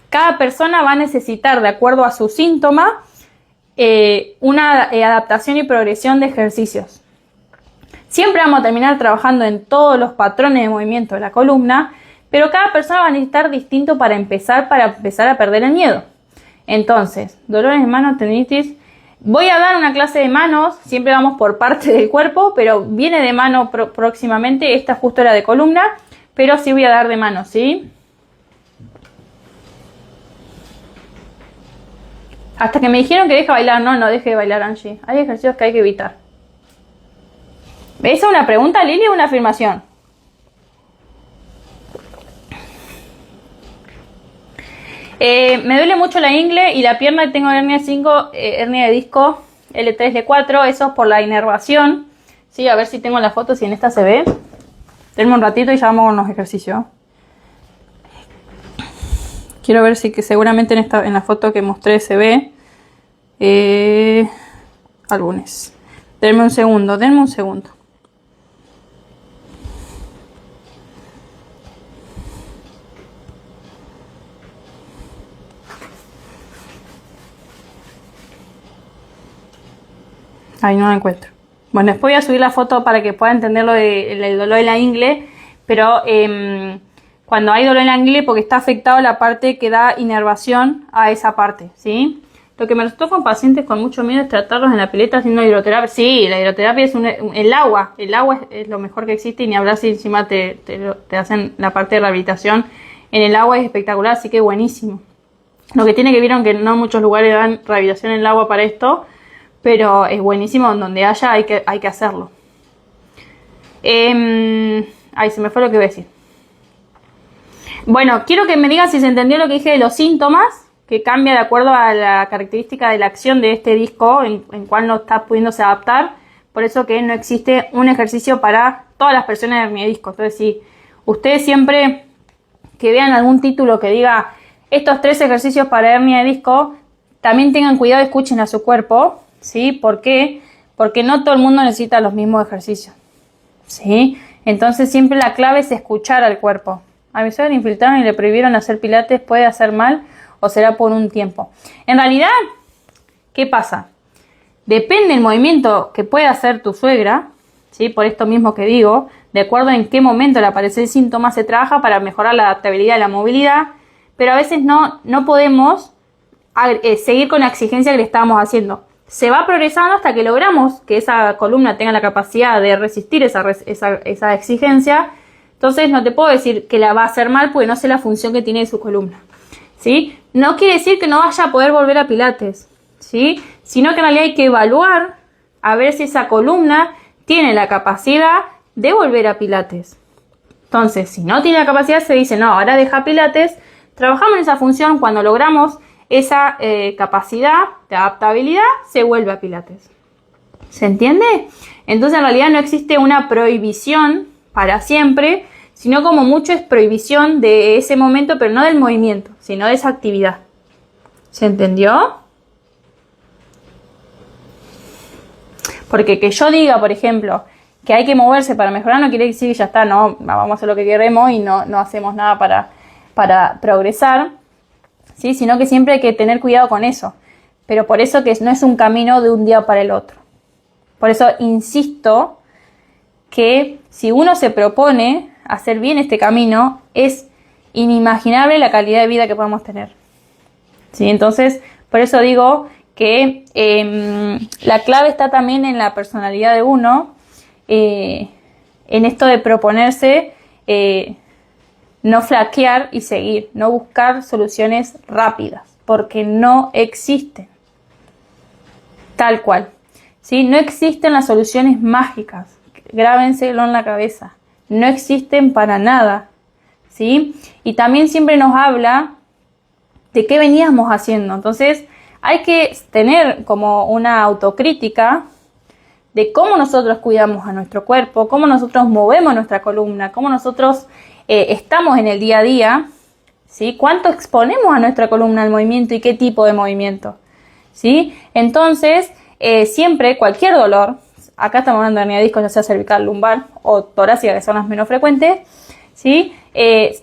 Cada persona va a necesitar, de acuerdo a su síntoma, una adaptación y progresión de ejercicios. Siempre vamos a terminar trabajando en todos los patrones de movimiento de la columna, pero cada persona va a necesitar distinto para empezar a perder el miedo. Entonces, dolores de manos, tendinitis. Voy a dar una clase de manos, siempre vamos por parte del cuerpo, pero viene de mano próximamente. Esta justo era de columna, pero sí voy a dar de manos, ¿sí? Hasta que me dijeron que deja bailar. No deje de bailar, Angie. Hay ejercicios que hay que evitar. ¿Esa es una pregunta, Lili, o una afirmación? Me duele mucho la ingle y la pierna y tengo hernia 5, hernia de disco L3, L4. Eso es por la inervación. Sí, a ver si tengo la foto, si en esta se ve. Denme un ratito y ya vamos con los ejercicios. Quiero ver si que seguramente en la foto que mostré se ve. Algunos. Denme un segundo. Ahí no la encuentro. Bueno, después voy a subir la foto para que puedan entender lo del dolor de la ingle. pero cuando hay dolor en la ingle porque está afectado la parte que da inervación a esa parte, ¿sí? Lo que me resultó con pacientes con mucho miedo es tratarlos en la pileta haciendo hidroterapia. Sí, la hidroterapia es el agua es lo mejor que existe, y ni hablar si encima te hacen la parte de rehabilitación en el agua, es espectacular, así que buenísimo. Lo que tiene que vieron que no muchos lugares dan rehabilitación en el agua para esto, pero es buenísimo, donde haya hay que hacerlo. Ay, se me fue lo que iba a decir. Bueno, quiero que me digan si se entendió lo que dije de los síntomas, que cambia de acuerdo a la característica de la acción de este disco, en cuál no está pudiéndose adaptar. Por eso que no existe un ejercicio para todas las personas de hernia de disco. Entonces, si ustedes siempre que vean algún título que diga estos 3 ejercicios para hernia de disco, también tengan cuidado y escuchen a su cuerpo, ¿sí? ¿Por qué? Porque no todo el mundo necesita los mismos ejercicios, ¿sí? Entonces, siempre la clave es escuchar al cuerpo. A mi suegra le infiltraron y le prohibieron hacer pilates, ¿puede hacer mal o será por un tiempo? En realidad, ¿qué pasa? Depende del movimiento que pueda hacer tu suegra, ¿sí? Por esto mismo que digo, de acuerdo en qué momento le aparece el síntoma, se trabaja para mejorar la adaptabilidad y la movilidad, pero a veces no podemos seguir con la exigencia que le estábamos haciendo. Se va progresando hasta que logramos que esa columna tenga la capacidad de resistir esa exigencia. Entonces no te puedo decir que la va a hacer mal porque no sé la función que tiene su columna, ¿sí? No quiere decir que no vaya a poder volver a pilates, ¿sí? Sino que en realidad hay que evaluar a ver si esa columna tiene la capacidad de volver a pilates. Entonces, si no tiene la capacidad, se dice, no, ahora deja pilates, trabajamos en esa función, cuando logramos esa capacidad de adaptabilidad, se vuelve a pilates. ¿Se entiende? Entonces, en realidad no existe una prohibición para siempre, sino como mucho es prohibición de ese momento, pero no del movimiento, sino de esa actividad. ¿Se entendió? Porque que yo diga, por ejemplo, que hay que moverse para mejorar no quiere decir que ya está, no, vamos a hacer lo que queremos y no hacemos nada para progresar, ¿sí? Sino que siempre hay que tener cuidado con eso. Pero por eso que no es un camino de un día para el otro. Por eso insisto que si uno se propone hacer bien este camino, es inimaginable la calidad de vida que podemos tener, ¿sí? Entonces, por eso digo que la clave está también en la personalidad de uno, en esto de proponerse, no flaquear y seguir, no buscar soluciones rápidas, porque no existen, tal cual, ¿sí? No existen las soluciones mágicas, grábenselo en la cabeza, no existen para nada, ¿sí? Y también siempre nos habla de qué veníamos haciendo. Entonces hay que tener como una autocrítica de cómo nosotros cuidamos a nuestro cuerpo, cómo nosotros movemos nuestra columna, cómo nosotros estamos en el día a día, ¿sí? Cuánto exponemos a nuestra columna al movimiento y qué tipo de movimiento, ¿sí? Entonces, siempre cualquier dolor, acá estamos hablando de hernia de disco, ya sea cervical, lumbar o torácica, que son las menos frecuentes, ¿sí?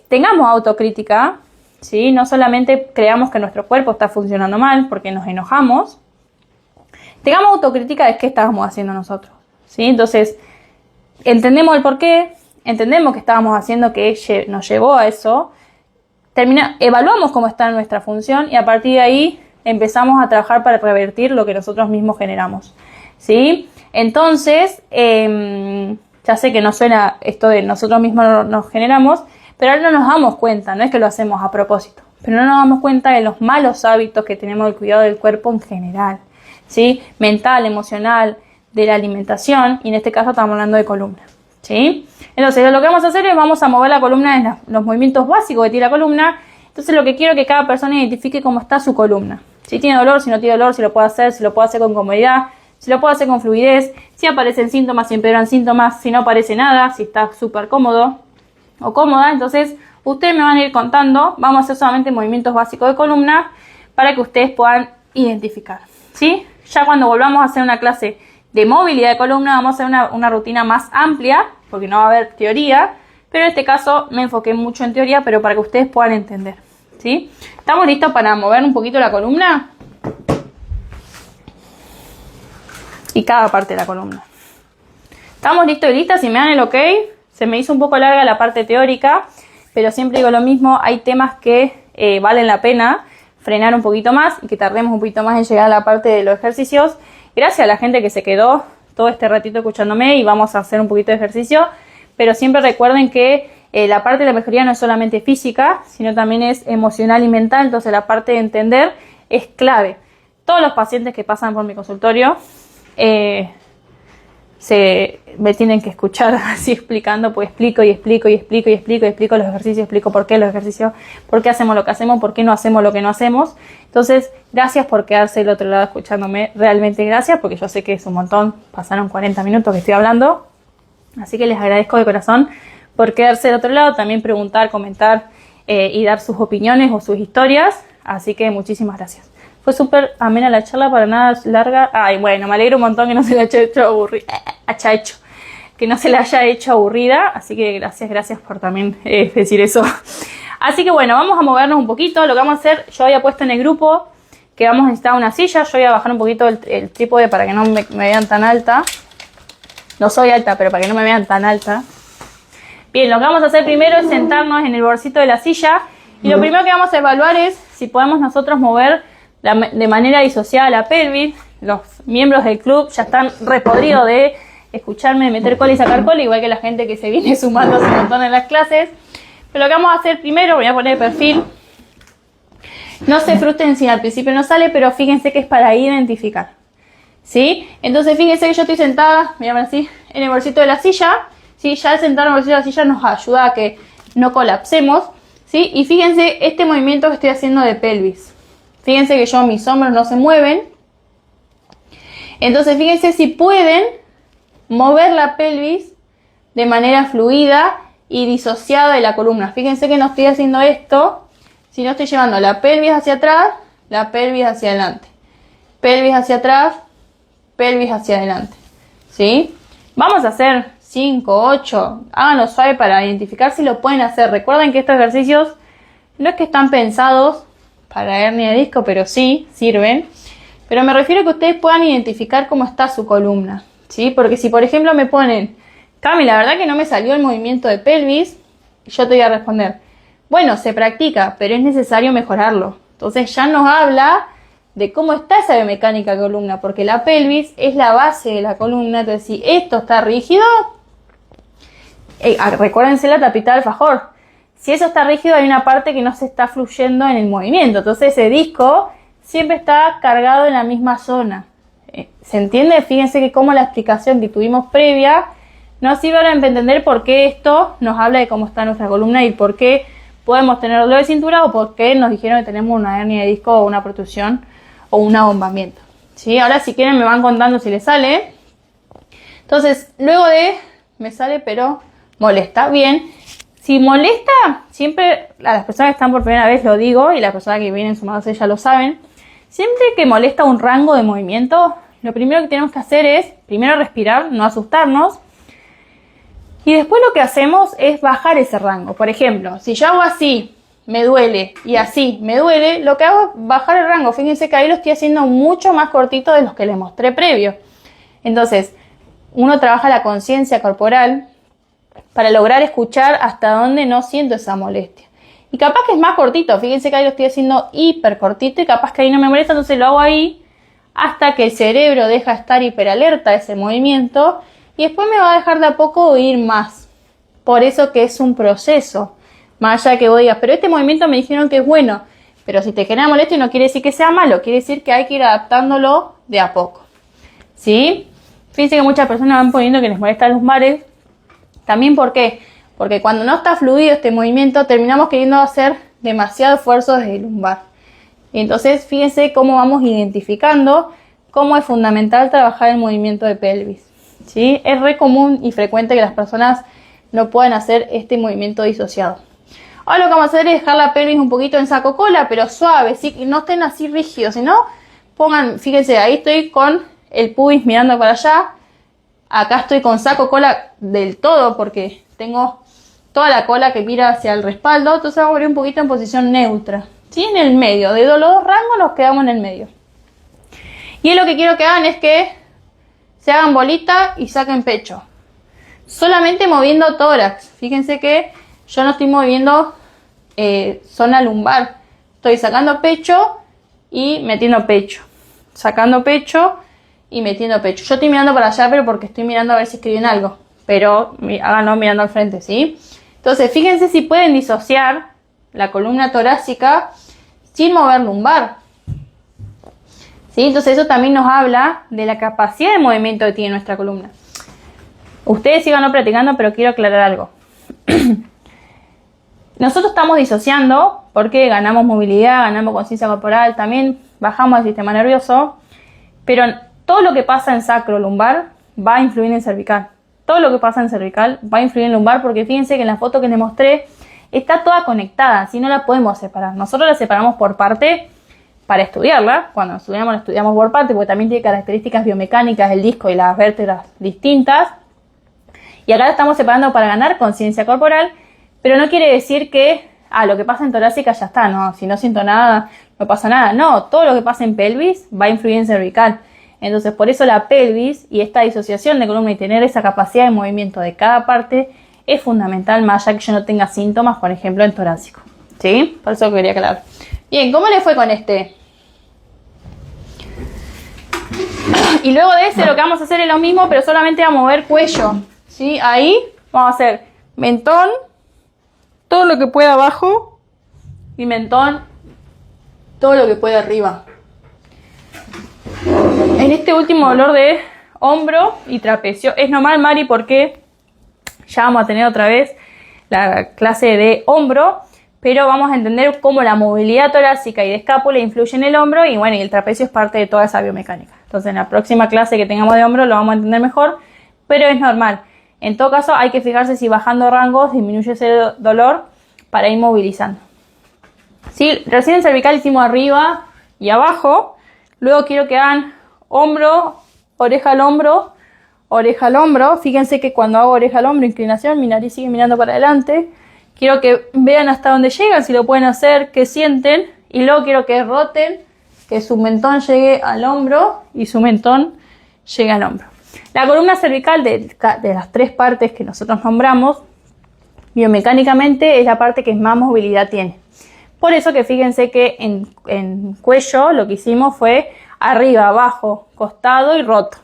Tengamos autocrítica, ¿sí? No solamente creamos que nuestro cuerpo está funcionando mal porque nos enojamos, tengamos autocrítica de qué estábamos haciendo nosotros, ¿sí? Entonces, entendemos el porqué, entendemos que estábamos haciendo que nos llevó a eso, evaluamos cómo está nuestra función y a partir de ahí empezamos a trabajar para revertir lo que nosotros mismos generamos, ¿sí? Entonces, ya sé que no suena esto de nosotros mismos nos generamos, pero ahora no nos damos cuenta, no es que lo hacemos a propósito, pero no nos damos cuenta de los malos hábitos que tenemos del cuidado del cuerpo en general, ¿sí? Mental, emocional, de la alimentación, y en este caso estamos hablando de columna, ¿sí? Entonces, lo que vamos a hacer es vamos a mover la columna en los movimientos básicos que tiene la columna. Entonces, lo que quiero es que cada persona identifique cómo está su columna. Si tiene dolor, si no tiene dolor, si lo puede hacer con comodidad, si lo puede hacer con fluidez, si aparecen síntomas, si empeoran síntomas, si no aparece nada, si está súper cómodo o cómoda. Entonces, ustedes me van a ir contando, vamos a hacer solamente movimientos básicos de columna para que ustedes puedan identificar, ¿sí? Ya cuando volvamos a hacer una clase de movilidad de columna, vamos a hacer una rutina más amplia, porque no va a haber teoría, pero en este caso me enfoqué mucho en teoría, pero para que ustedes puedan entender, ¿sí? ¿Estamos listos para mover un poquito la columna? Y cada parte de la columna. ¿Estamos listos y listas? Si me dan el ok, Se me hizo un poco larga la parte teórica, pero siempre digo lo mismo, hay temas que valen la pena frenar un poquito más y que tardemos un poquito más en llegar a la parte de los ejercicios. Gracias a la gente que se quedó todo este ratito escuchándome y vamos a hacer un poquito de ejercicio, pero siempre recuerden que la parte de la mejoría no es solamente física, sino también es emocional y mental, entonces la parte de entender es clave. Todos los pacientes que pasan por mi consultorio me tienen que escuchar así explicando, pues explico los ejercicios, explico por qué los ejercicios, por qué hacemos lo que hacemos, por qué no hacemos lo que no hacemos. Entonces, gracias por quedarse del otro lado escuchándome, realmente gracias, porque yo sé que es un montón, pasaron 40 minutos que estoy hablando, así que les agradezco de corazón por quedarse del otro lado, también preguntar, comentar y dar sus opiniones o sus historias, así que muchísimas gracias. Fue súper amena la charla, para nada larga. Ay, bueno, me alegro un montón que no se la haya hecho aburrida. Que no se la haya hecho aburrida. Así que gracias por también decir eso. Así que bueno, vamos a movernos un poquito. Lo que vamos a hacer, yo había puesto en el grupo que vamos a necesitar una silla. Yo voy a bajar un poquito el trípode para que no me vean tan alta. No soy alta, pero para que no me vean tan alta. Bien, lo que vamos a hacer primero es sentarnos en el bolsito de la silla. Y lo primero que vamos a evaluar es si podemos nosotros mover de manera disociada la pelvis. Los miembros del club ya están repodridos de escucharme meter cola y sacar cola, igual que la gente que se viene sumando hace un montón en las clases. Pero lo que vamos a hacer primero, voy a poner el perfil. No se frustren si al principio no sale, pero fíjense que es para identificar, ¿sí? Entonces fíjense que yo estoy sentada, voy a ver así, en el bolsito de la silla, ¿sí? Ya al sentar en el bolsito de la silla nos ayuda a que no colapsemos, ¿sí? Y fíjense este movimiento que estoy haciendo de pelvis. Fíjense que mis hombros no se mueven. Entonces fíjense si pueden mover la pelvis de manera fluida y disociada de la columna. Fíjense que no estoy haciendo esto, sino estoy llevando la pelvis hacia atrás, la pelvis hacia adelante. Pelvis hacia atrás, pelvis hacia adelante. ¿Sí? Vamos a hacer 5, 8. Háganlo suave para identificar si lo pueden hacer. Recuerden que estos ejercicios no es que están pensados para hernia de disco, pero sí sirven. Pero me refiero a que ustedes puedan identificar cómo está su columna, ¿sí? Porque si por ejemplo me ponen, Cami, la verdad que no me salió el movimiento de pelvis, yo te voy a responder, bueno, se practica, pero es necesario mejorarlo. Entonces ya nos habla de cómo está esa biomecánica de columna, porque la pelvis es la base de la columna. Entonces si esto está rígido, recuérdense la tapita del alfajor. Si eso está rígido, hay una parte que no se está fluyendo en el movimiento. Entonces ese disco siempre está cargado en la misma zona. ¿Se entiende? Fíjense que como la explicación que tuvimos previa nos sirve para entender por qué esto nos habla de cómo está nuestra columna y por qué podemos tener dolor de cintura o por qué nos dijeron que tenemos una hernia de disco o una protrusión o un abombamiento. ¿Sí? Ahora si quieren me van contando si les sale. Entonces, luego de me sale pero molesta. Bien. Si molesta, siempre a las personas que están por primera vez lo digo, y las personas que vienen sumándose ya lo saben, siempre que molesta un rango de movimiento, lo primero que tenemos que hacer es, primero respirar, no asustarnos, y después lo que hacemos es bajar ese rango. Por ejemplo, si yo hago así, me duele, y así, me duele, lo que hago es bajar el rango. Fíjense que ahí lo estoy haciendo mucho más cortito de los que les mostré previo. Entonces, uno trabaja la conciencia corporal para lograr escuchar hasta dónde no siento esa molestia. Y capaz que es más cortito, fíjense que ahí lo estoy haciendo hiper cortito y capaz que ahí no me molesta, entonces lo hago ahí hasta que el cerebro deja de estar hiperalerta a ese movimiento y después me va a dejar de a poco ir más. Por eso que es un proceso, más allá de que vos digas, pero este movimiento me dijeron que es bueno, pero si te genera molestia no quiere decir que sea malo, quiere decir que hay que ir adaptándolo de a poco. ¿Sí? Fíjense que muchas personas van poniendo que les molestan los lumbares. También, ¿por qué? Porque cuando no está fluido este movimiento, terminamos queriendo hacer demasiado esfuerzo desde el lumbar. Y entonces, fíjense cómo vamos identificando cómo es fundamental trabajar el movimiento de pelvis. ¿Sí? Es re común y frecuente que las personas no puedan hacer este movimiento disociado. Ahora lo que vamos a hacer es dejar la pelvis un poquito en saco cola, pero suave, ¿sí? Que no estén así rígidos, sino pongan, fíjense, ahí estoy con el pubis mirando para allá. Acá estoy con saco cola del todo porque tengo toda la cola que mira hacia el respaldo. Entonces vamos a poner un poquito en posición neutra. ¿Sí? En el medio. De los dos rangos nos quedamos en el medio. Y lo que quiero que hagan es que se hagan bolita y saquen pecho. solamente moviendo tórax. Fíjense que yo no estoy moviendo zona lumbar. Estoy sacando pecho y metiendo pecho. Sacando pecho y metiendo pecho. Yo estoy mirando para allá, pero porque estoy mirando a ver si escriben algo. Pero háganlo mirando al frente, ¿sí? Entonces, fíjense si pueden disociar la columna torácica sin mover lumbar. ¿Sí? Entonces, eso también nos habla de la capacidad de movimiento que tiene nuestra columna. Ustedes síganlo practicando, pero quiero aclarar algo. Nosotros estamos disociando porque ganamos movilidad, ganamos conciencia corporal, también bajamos el sistema nervioso, pero todo lo que pasa en sacro-lumbar va a influir en cervical. Todo lo que pasa en cervical va a influir en lumbar, porque fíjense que en la foto que les mostré está toda conectada, si no la podemos separar. Nosotros la separamos por parte para estudiarla. Cuando estudiamos, la estudiamos por parte, porque también tiene características biomecánicas del disco y las vértebras distintas. Y acá la estamos separando para ganar conciencia corporal, pero no quiere decir que lo que pasa en torácica ya está, no, si no siento nada, no pasa nada. No, todo lo que pasa en pelvis va a influir en cervical. Entonces, por eso la pelvis y esta disociación de columna y tener esa capacidad de movimiento de cada parte es fundamental, más allá que yo no tenga síntomas, por ejemplo, en torácico. ¿Sí? Por eso quería aclarar. Bien, ¿cómo le fue con este? Y luego de ese lo que vamos a hacer es lo mismo, pero solamente a mover cuello. ¿Sí? Ahí vamos a hacer mentón, todo lo que pueda abajo, y mentón, todo lo que pueda arriba. En este último dolor de hombro y trapecio, es normal, Mari, porque ya vamos a tener otra vez la clase de hombro, pero vamos a entender cómo la movilidad torácica y de escápula influye en el hombro, y bueno, y el trapecio es parte de toda esa biomecánica. Entonces, en la próxima clase que tengamos de hombro lo vamos a entender mejor, pero es normal. En todo caso, hay que fijarse si bajando rangos disminuye ese dolor para ir movilizando. ¿Sí? Recién en cervical hicimos arriba y abajo. Luego quiero que hagan hombro, oreja al hombro, oreja al hombro. Fíjense que cuando hago oreja al hombro, inclinación, mi nariz sigue mirando para adelante. Quiero que vean hasta dónde llegan, si lo pueden hacer, que sienten. Y luego quiero que roten, que su mentón llegue al hombro y su mentón llegue al hombro. La columna cervical de las tres partes que nosotros nombramos, biomecánicamente es la parte que más movilidad tiene. Por eso que fíjense que en cuello lo que hicimos fue arriba, abajo, costado y roto.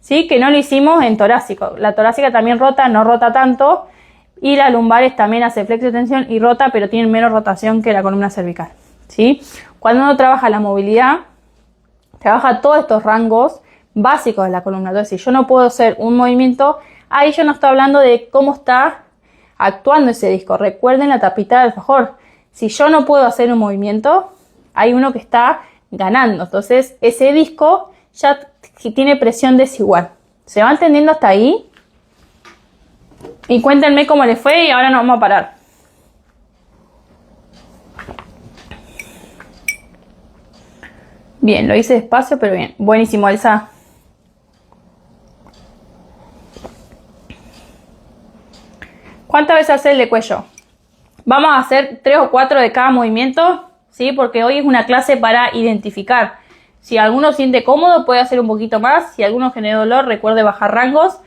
¿Sí? Que no lo hicimos en torácico. La torácica también rota, no rota tanto. Y la lumbares también hace flexo-extensión y rota, pero tienen menos rotación que la columna cervical. ¿Sí? Cuando uno trabaja la movilidad, trabaja todos estos rangos básicos de la columna. Entonces, si yo no puedo hacer un movimiento, ahí yo no estoy hablando de cómo está actuando ese disco. Recuerden la tapita del alfajor. Si yo no puedo hacer un movimiento, hay uno que está ganando. Entonces, ese disco ya tiene presión desigual. ¿Se va entendiendo hasta ahí? Y cuéntenme cómo les fue y ahora nos vamos a parar. Bien, lo hice despacio, pero bien. Buenísimo, Elsa. ¿Cuántas veces hacer el de cuello? Vamos a hacer 3 o 4 de cada movimiento, ¿sí? Porque hoy es una clase para identificar. Si alguno siente cómodo, puede hacer un poquito más. Si alguno genera dolor, recuerde bajar rangos.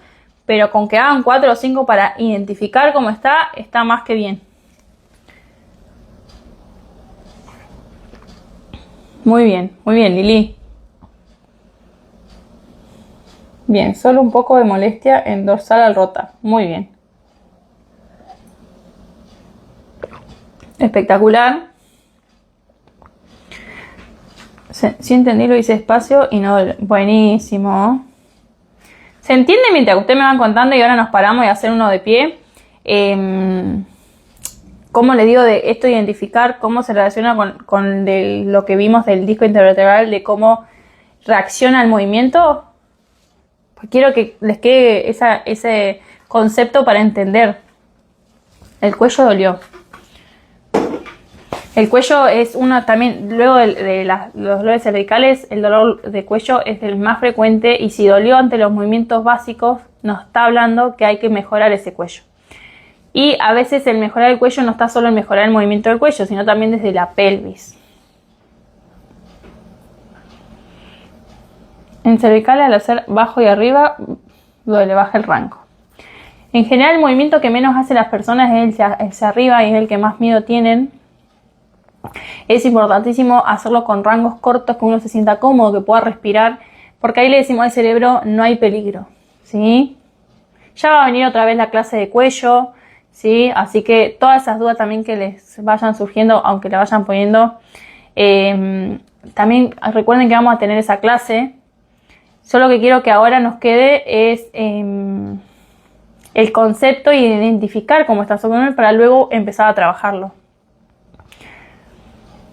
Pero con que hagan 4 o 5 para identificar cómo está más que bien. Muy bien, Lili. Bien, solo un poco de molestia en dorsal al rotar. Muy bien. Espectacular. Sí entendí, lo hice despacio y no... Buenísimo. ¿Se entiende mientras que ustedes me van contando y ahora nos paramos y hacer uno de pie? ¿Cómo les digo de esto, identificar cómo se relaciona con lo que vimos del disco intervertebral, de cómo reacciona al movimiento? Pues quiero que les quede ese concepto para entender. El cuello dolió. El cuello es una también, luego de los dolores cervicales, el dolor de cuello es el más frecuente, y si dolió ante los movimientos básicos, nos está hablando que hay que mejorar ese cuello. Y a veces el mejorar el cuello no está solo en mejorar el movimiento del cuello, sino también desde la pelvis. En cervical, al hacer bajo y arriba, duele, baja el rango. En general, el movimiento que menos hacen las personas es el hacia arriba y es el que más miedo tienen. Es importantísimo hacerlo con rangos cortos, que uno se sienta cómodo, que pueda respirar, porque ahí le decimos al cerebro, no hay peligro, ¿sí? Ya va a venir otra vez la clase de cuello, ¿sí? Así que todas esas dudas también que les vayan surgiendo, aunque la vayan poniendo, también recuerden que vamos a tener esa clase. Solo que quiero que ahora nos quede es el concepto y identificar cómo está su columna para luego empezar a trabajarlo.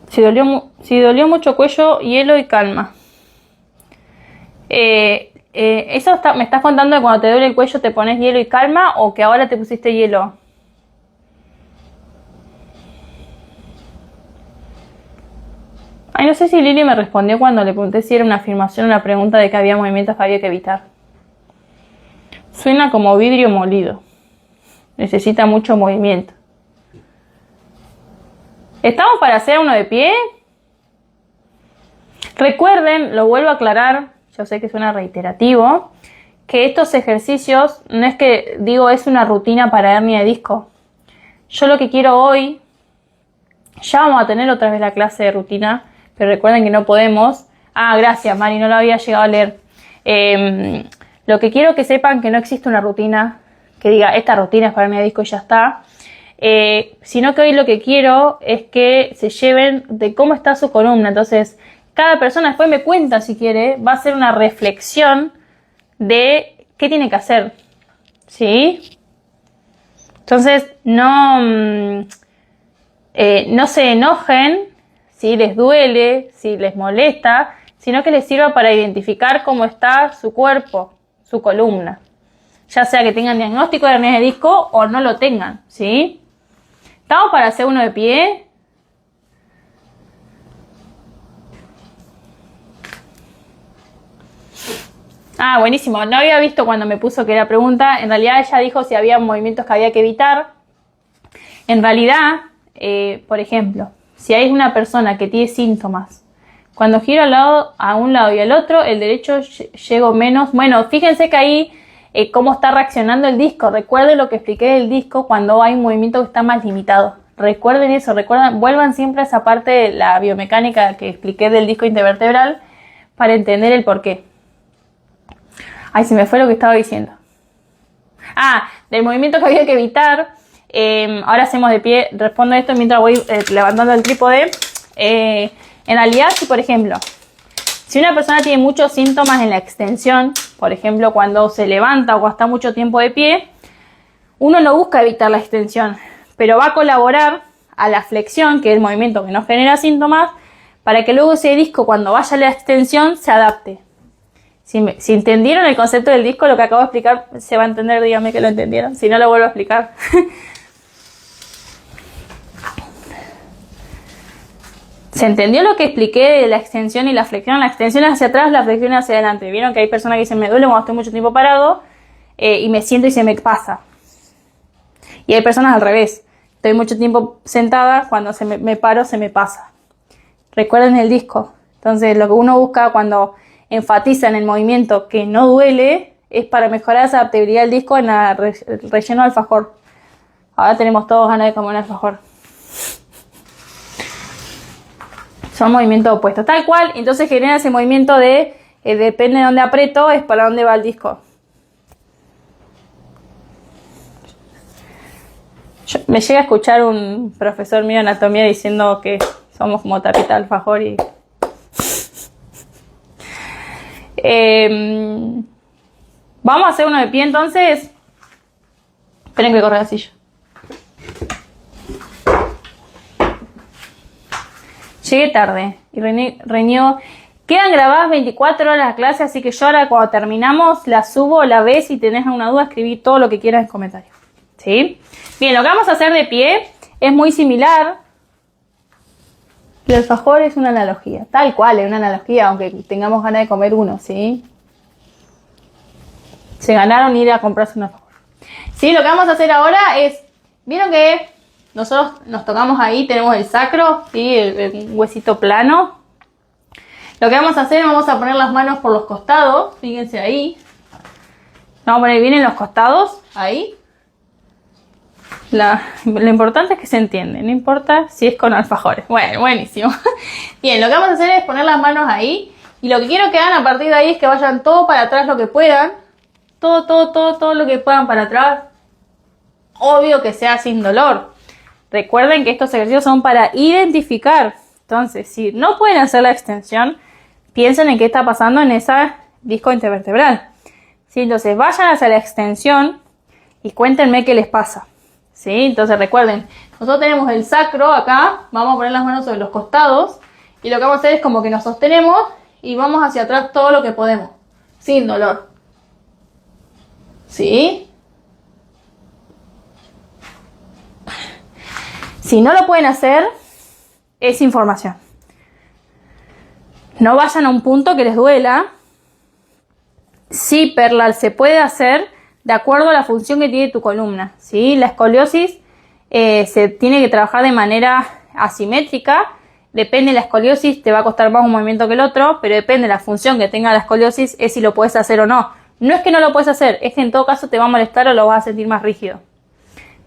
Si dolió mucho cuello, hielo y calma. ¿Eso me estás contando de cuando te duele el cuello te pones hielo y calma o que ahora te pusiste hielo? Ay, no sé si Lili me respondió cuando le pregunté si era una afirmación o una pregunta de que había movimientos que había que evitar. Suena como vidrio molido. Necesita mucho movimiento. ¿Estamos para hacer uno de pie? Recuerden, lo vuelvo a aclarar, yo sé que suena reiterativo, que estos ejercicios no es que digo es una rutina para hernia de disco. Yo lo que quiero hoy, ya vamos a tener otra vez la clase de rutina, pero recuerden que no podemos. Ah, gracias Mari, no lo había llegado a leer. Lo que quiero que sepan que no existe una rutina que diga esta rutina es para hernia de disco y ya está. Sino que hoy lo que quiero es que se lleven de cómo está su columna. Entonces, cada persona después me cuenta si quiere, va a hacer una reflexión de qué tiene que hacer, ¿sí? Entonces, no se enojen si les duele, si les molesta, sino que les sirva para identificar cómo está su cuerpo, su columna. Ya sea que tengan diagnóstico de hernia de disco o no lo tengan, ¿sí? ¿Estamos para hacer uno de pie? Ah, buenísimo. No había visto cuando me puso que era pregunta. En realidad ella dijo si había movimientos que había que evitar. En realidad, por ejemplo, si hay una persona que tiene síntomas, cuando giro a un lado y al otro, el derecho llego menos. Bueno, fíjense que ahí cómo está reaccionando el disco. Recuerden lo que expliqué del disco cuando hay un movimiento que está más limitado. Recuerden eso, vuelvan siempre a esa parte de la biomecánica que expliqué del disco intervertebral para entender el porqué. Ay, se me fue lo que estaba diciendo. Ah, del movimiento que había que evitar. Ahora hacemos de pie, respondo esto mientras voy levantando el trípode. En realidad, si por ejemplo, si una persona tiene muchos síntomas en la extensión, por ejemplo, cuando se levanta o cuando está mucho tiempo de pie, uno no busca evitar la extensión, pero va a colaborar a la flexión, que es el movimiento que no genera síntomas, para que luego ese disco, cuando vaya a la extensión, se adapte. Si entendieron el concepto del disco, lo que acabo de explicar, se va a entender, díganme que lo entendieron, si no lo vuelvo a explicar. ¿Se entendió lo que expliqué de la extensión y la flexión? La extensión es hacia atrás, la flexión es hacia adelante. Vieron que hay personas que dicen me duele cuando estoy mucho tiempo parado y me siento y se me pasa. Y hay personas al revés. Estoy mucho tiempo sentada, cuando me paro se me pasa. Recuerden el disco. Entonces lo que uno busca cuando enfatiza en el movimiento que no duele es para mejorar esa adaptabilidad del disco en el relleno de alfajor. Ahora tenemos todos ganas de comer un alfajor. Son movimientos opuestos, tal cual, entonces genera ese movimiento de depende de dónde aprieto, es para dónde va el disco. Me llega a escuchar un profesor mío de anatomía diciendo que somos como tapita de alfajor y... Vamos a hacer uno de pie entonces. Esperen que corra la silla. Llegué tarde y reniego. Quedan grabadas 24 horas las clases, así que yo ahora cuando terminamos la subo, la ves, si tenés alguna duda escribí todo lo que quieras en comentarios. ¿Sí? Bien, lo que vamos a hacer de pie es muy similar. El alfajor es una analogía, tal cual es una analogía, aunque tengamos ganas de comer uno, ¿sí? Se ganaron ir a comprarse un alfajor. Sí, lo que vamos a hacer ahora es, vieron que nosotros nos tocamos ahí, tenemos el sacro, ¿sí? El huesito plano. Lo que vamos a hacer, vamos a poner las manos por los costados, fíjense ahí. Vamos a poner bien en los costados, ahí. Lo importante es que se entiende, no importa si es con alfajores. Bueno, buenísimo. Bien, lo que vamos a hacer es poner las manos ahí. Y lo que quiero que hagan a partir de ahí es que vayan todo para atrás lo que puedan. Todo lo que puedan para atrás. Obvio que sea sin dolor. Recuerden que estos ejercicios son para identificar. Entonces, si no pueden hacer la extensión, piensen en qué está pasando en esa disco intervertebral. ¿Sí? Entonces, vayan hacia la extensión y cuéntenme qué les pasa. ¿Sí? Entonces, recuerden, nosotros tenemos el sacro acá. Vamos a poner las manos sobre los costados. Y lo que vamos a hacer es como que nos sostenemos y vamos hacia atrás todo lo que podemos. Sin dolor. ¿Sí? Si no lo pueden hacer, es información. No vayan a un punto que les duela. Sí, Perla, se puede hacer de acuerdo a la función que tiene tu columna. ¿Sí? La escoliosis se tiene que trabajar de manera asimétrica. Depende de la escoliosis, te va a costar más un movimiento que el otro, pero depende de la función que tenga la escoliosis, es si lo puedes hacer o no. No es que no lo puedes hacer, es que en todo caso te va a molestar o lo vas a sentir más rígido.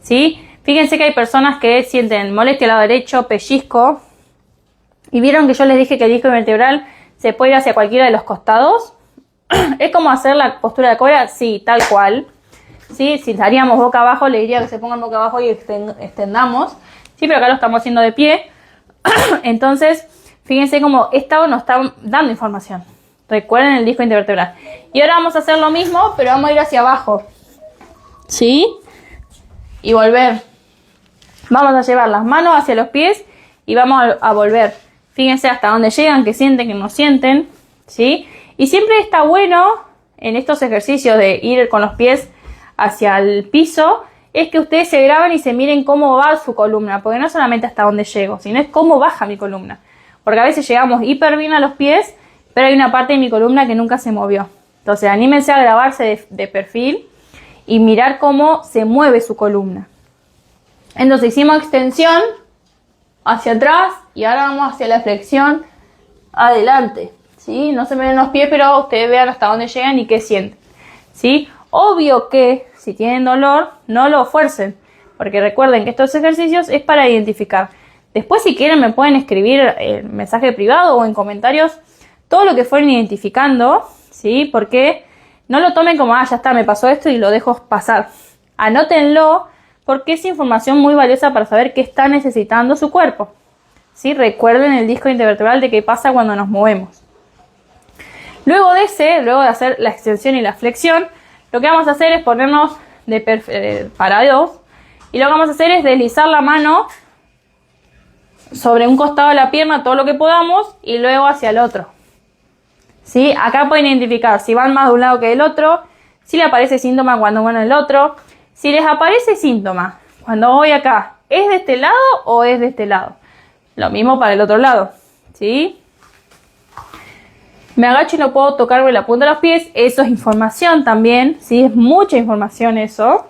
¿Sí? Fíjense que hay personas que sienten molestia al lado derecho, pellizco. Y vieron que yo les dije que el disco vertebral se puede ir hacia cualquiera de los costados. ¿Es como hacer la postura de cobra? Sí, tal cual. ¿Sí? Si estaríamos boca abajo, le diría que se pongan boca abajo y extendamos. Sí, pero acá lo estamos haciendo de pie. Entonces, fíjense cómo esto nos está dando información. Recuerden el disco intervertebral. Y ahora vamos a hacer lo mismo, pero vamos a ir hacia abajo. ¿Sí? Y volver. Vamos a llevar las manos hacia los pies y vamos a volver. Fíjense hasta dónde llegan, que sienten, que no sienten. ¿Sí? Y siempre está bueno en estos ejercicios de ir con los pies hacia el piso, es que ustedes se graben y se miren cómo va su columna. Porque no solamente hasta dónde llego, sino es cómo baja mi columna. Porque a veces llegamos hiper bien a los pies, pero hay una parte de mi columna que nunca se movió. Entonces anímense a grabarse de perfil y mirar cómo se mueve su columna. Entonces hicimos extensión hacia atrás y ahora vamos hacia la flexión adelante. ¿Sí? No se me ven los pies, pero ustedes vean hasta dónde llegan y qué sienten. ¿Sí? Obvio que si tienen dolor, no lo fuercen, porque recuerden que estos ejercicios es para identificar. Después, si quieren, me pueden escribir en mensaje privado o en comentarios todo lo que fueron identificando, ¿sí? Porque no lo tomen como, ya está, me pasó esto y lo dejo pasar. Anótenlo, porque es información muy valiosa para saber qué está necesitando su cuerpo. ¿Sí? Recuerden el disco intervertebral de qué pasa cuando nos movemos. Luego de hacer la extensión y la flexión, lo que vamos a hacer es ponernos parados y lo que vamos a hacer es deslizar la mano sobre un costado de la pierna todo lo que podamos y luego hacia el otro. ¿Sí? Acá pueden identificar si van más de un lado que del otro, si les aparece síntoma cuando van el otro. Si les aparece síntoma cuando voy acá, ¿es de este lado o es de este lado? Lo mismo para el otro lado. ¿Sí? Me agacho y no puedo tocar con la punta de los pies. Eso es información también. ¿Sí? Es mucha información eso.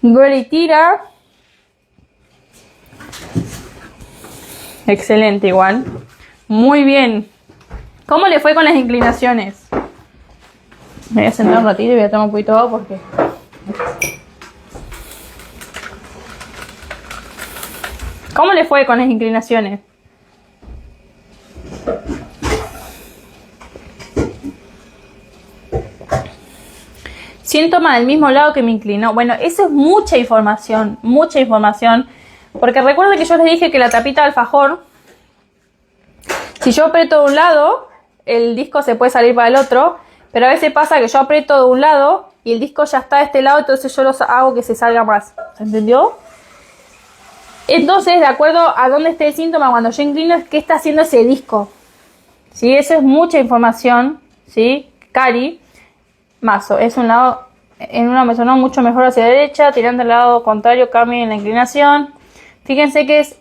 Vuelve y tira. Excelente igual. Muy bien. ¿Cómo le fue con las inclinaciones? Me voy a sentar un ratito y voy a tomar un poquito de agua porque... ¿Cómo le fue con las inclinaciones? Síntoma del mismo lado que me inclinó. Bueno, eso es mucha información, porque recuerden que yo les dije que la tapita de alfajor, si yo aprieto de un lado, el disco se puede salir para el otro, pero a veces pasa que yo aprieto de un lado y el disco ya está de este lado, entonces yo los hago que se salga más. ¿Se entendió? Entonces, de acuerdo a dónde esté el síntoma, cuando yo inclino, es qué está haciendo ese disco. ¿Sí? Eso es mucha información. ¿Sí? Cari. Mazo, es un lado, en una me sonó mucho mejor hacia la derecha, tirando al lado contrario, cambio en la inclinación. Fíjense que es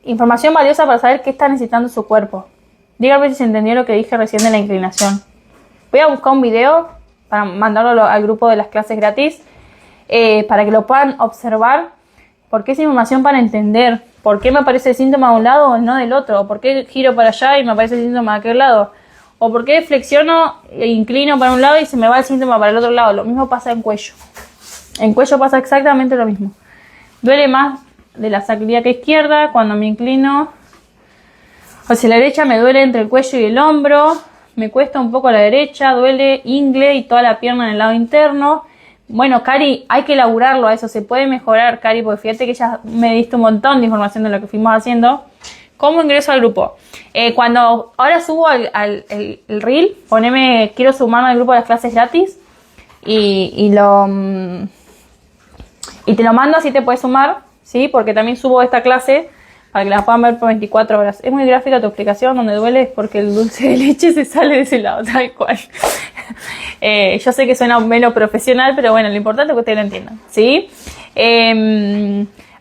información valiosa para saber qué está necesitando su cuerpo. Díganme si se entendió lo que dije recién de la inclinación. Voy a buscar un video para mandarlo al grupo de las clases gratis, para que lo puedan observar, porque es información para entender por qué me aparece el síntoma de un lado o no del otro, o por qué giro para allá y me aparece el síntoma de aquel lado. O por qué flexiono e inclino para un lado y se me va el síntoma para el otro lado. Lo mismo pasa en cuello. En cuello pasa exactamente lo mismo. Duele más de la sacroiliaca izquierda cuando me inclino. Hacia la derecha me duele entre el cuello y el hombro. Me cuesta un poco a la derecha, duele ingle y toda la pierna en el lado interno. Bueno, Cari, hay que elaborarlo a eso. Se puede mejorar, Cari, porque fíjate que ya me diste un montón de información de lo que fuimos haciendo. ¿Cómo ingreso al grupo? Cuando ahora subo el reel, poneme, quiero sumarme al grupo de las clases gratis. Y te lo mando, así te puedes sumar, ¿sí? Porque también subo esta clase para que la puedan ver por 24 horas. Es muy gráfica tu explicación, donde duele es porque el dulce de leche se sale de ese lado, tal cual. Yo sé que suena menos profesional, pero bueno, lo importante es que ustedes lo entiendan, ¿sí?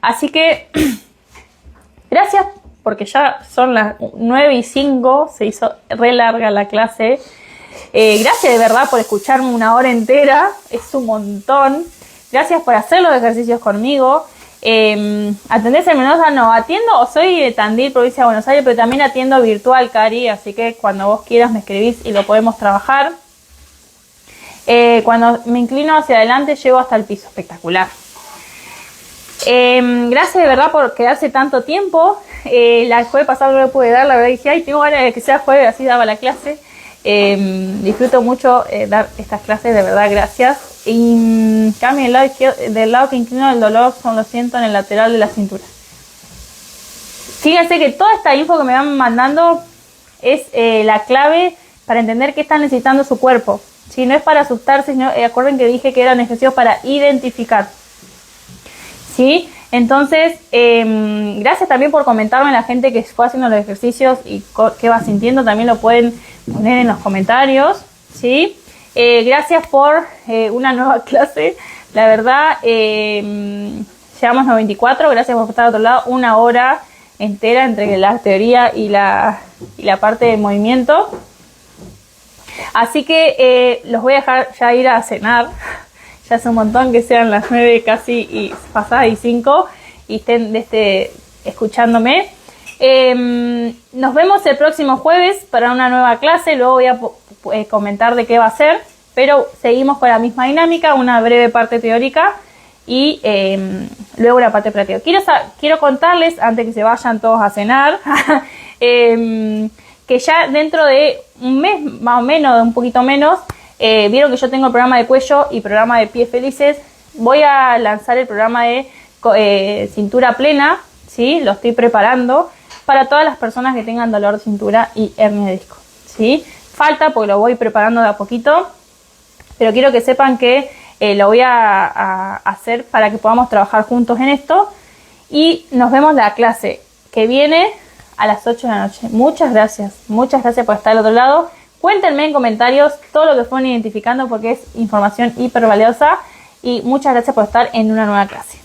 Así que, gracias, porque ya son las 9:05, se hizo re larga la clase. Gracias de verdad por escucharme una hora entera, es un montón. Gracias por hacer los ejercicios conmigo. ¿Atendés en Mendoza? No, atiendo, soy de Tandil, provincia de Buenos Aires, pero también atiendo virtual, Cari, así que cuando vos quieras me escribís y lo podemos trabajar. Cuando me inclino hacia adelante llego hasta el piso, espectacular. Gracias de verdad por quedarse tanto tiempo. La jueves pasado no le pude dar, la verdad dije, ay, tengo ganas de que sea jueves, así daba la clase. Disfruto mucho dar estas clases, de verdad, gracias. Y cambio del lado izquierdo, del lado que inclino el dolor, lo siento en el lateral de la cintura. Fíjense que toda esta info que me van mandando es la clave para entender qué está necesitando su cuerpo. Si no es para asustarse, sino, acuerden que dije que eran ejercicios para identificar. ¿Sí? Entonces, gracias también por comentarme la gente que fue haciendo los ejercicios y qué va sintiendo. También lo pueden poner en los comentarios, ¿sí? Gracias por una nueva clase. La verdad, llevamos 94. Gracias por estar al otro lado. 1 hora entera entre la teoría y la parte de movimiento. Así que los voy a dejar ya ir a cenar. Ya hace un montón que sean las 9 casi y pasadas y 5 y estén escuchándome. Nos vemos el próximo jueves para una nueva clase. Luego voy a comentar de qué va a ser, pero seguimos con la misma dinámica, una breve parte teórica y luego una parte práctica. Quiero contarles, antes que se vayan todos a cenar, que ya dentro de un mes más o menos, un poquito menos, vieron que yo tengo el programa de cuello y programa de pies felices. Voy a lanzar el programa de cintura plena, ¿sí? Lo estoy preparando para todas las personas que tengan dolor de cintura y hernia de disco, ¿sí? Falta porque lo voy preparando de a poquito, pero quiero que sepan que lo voy a hacer para que podamos trabajar juntos en esto. Y nos vemos la clase que viene a las 8 de la noche. Muchas gracias por estar al otro lado. Cuéntenme en comentarios todo lo que fueron identificando porque es información hiper valiosa. Y muchas gracias por estar en una nueva clase.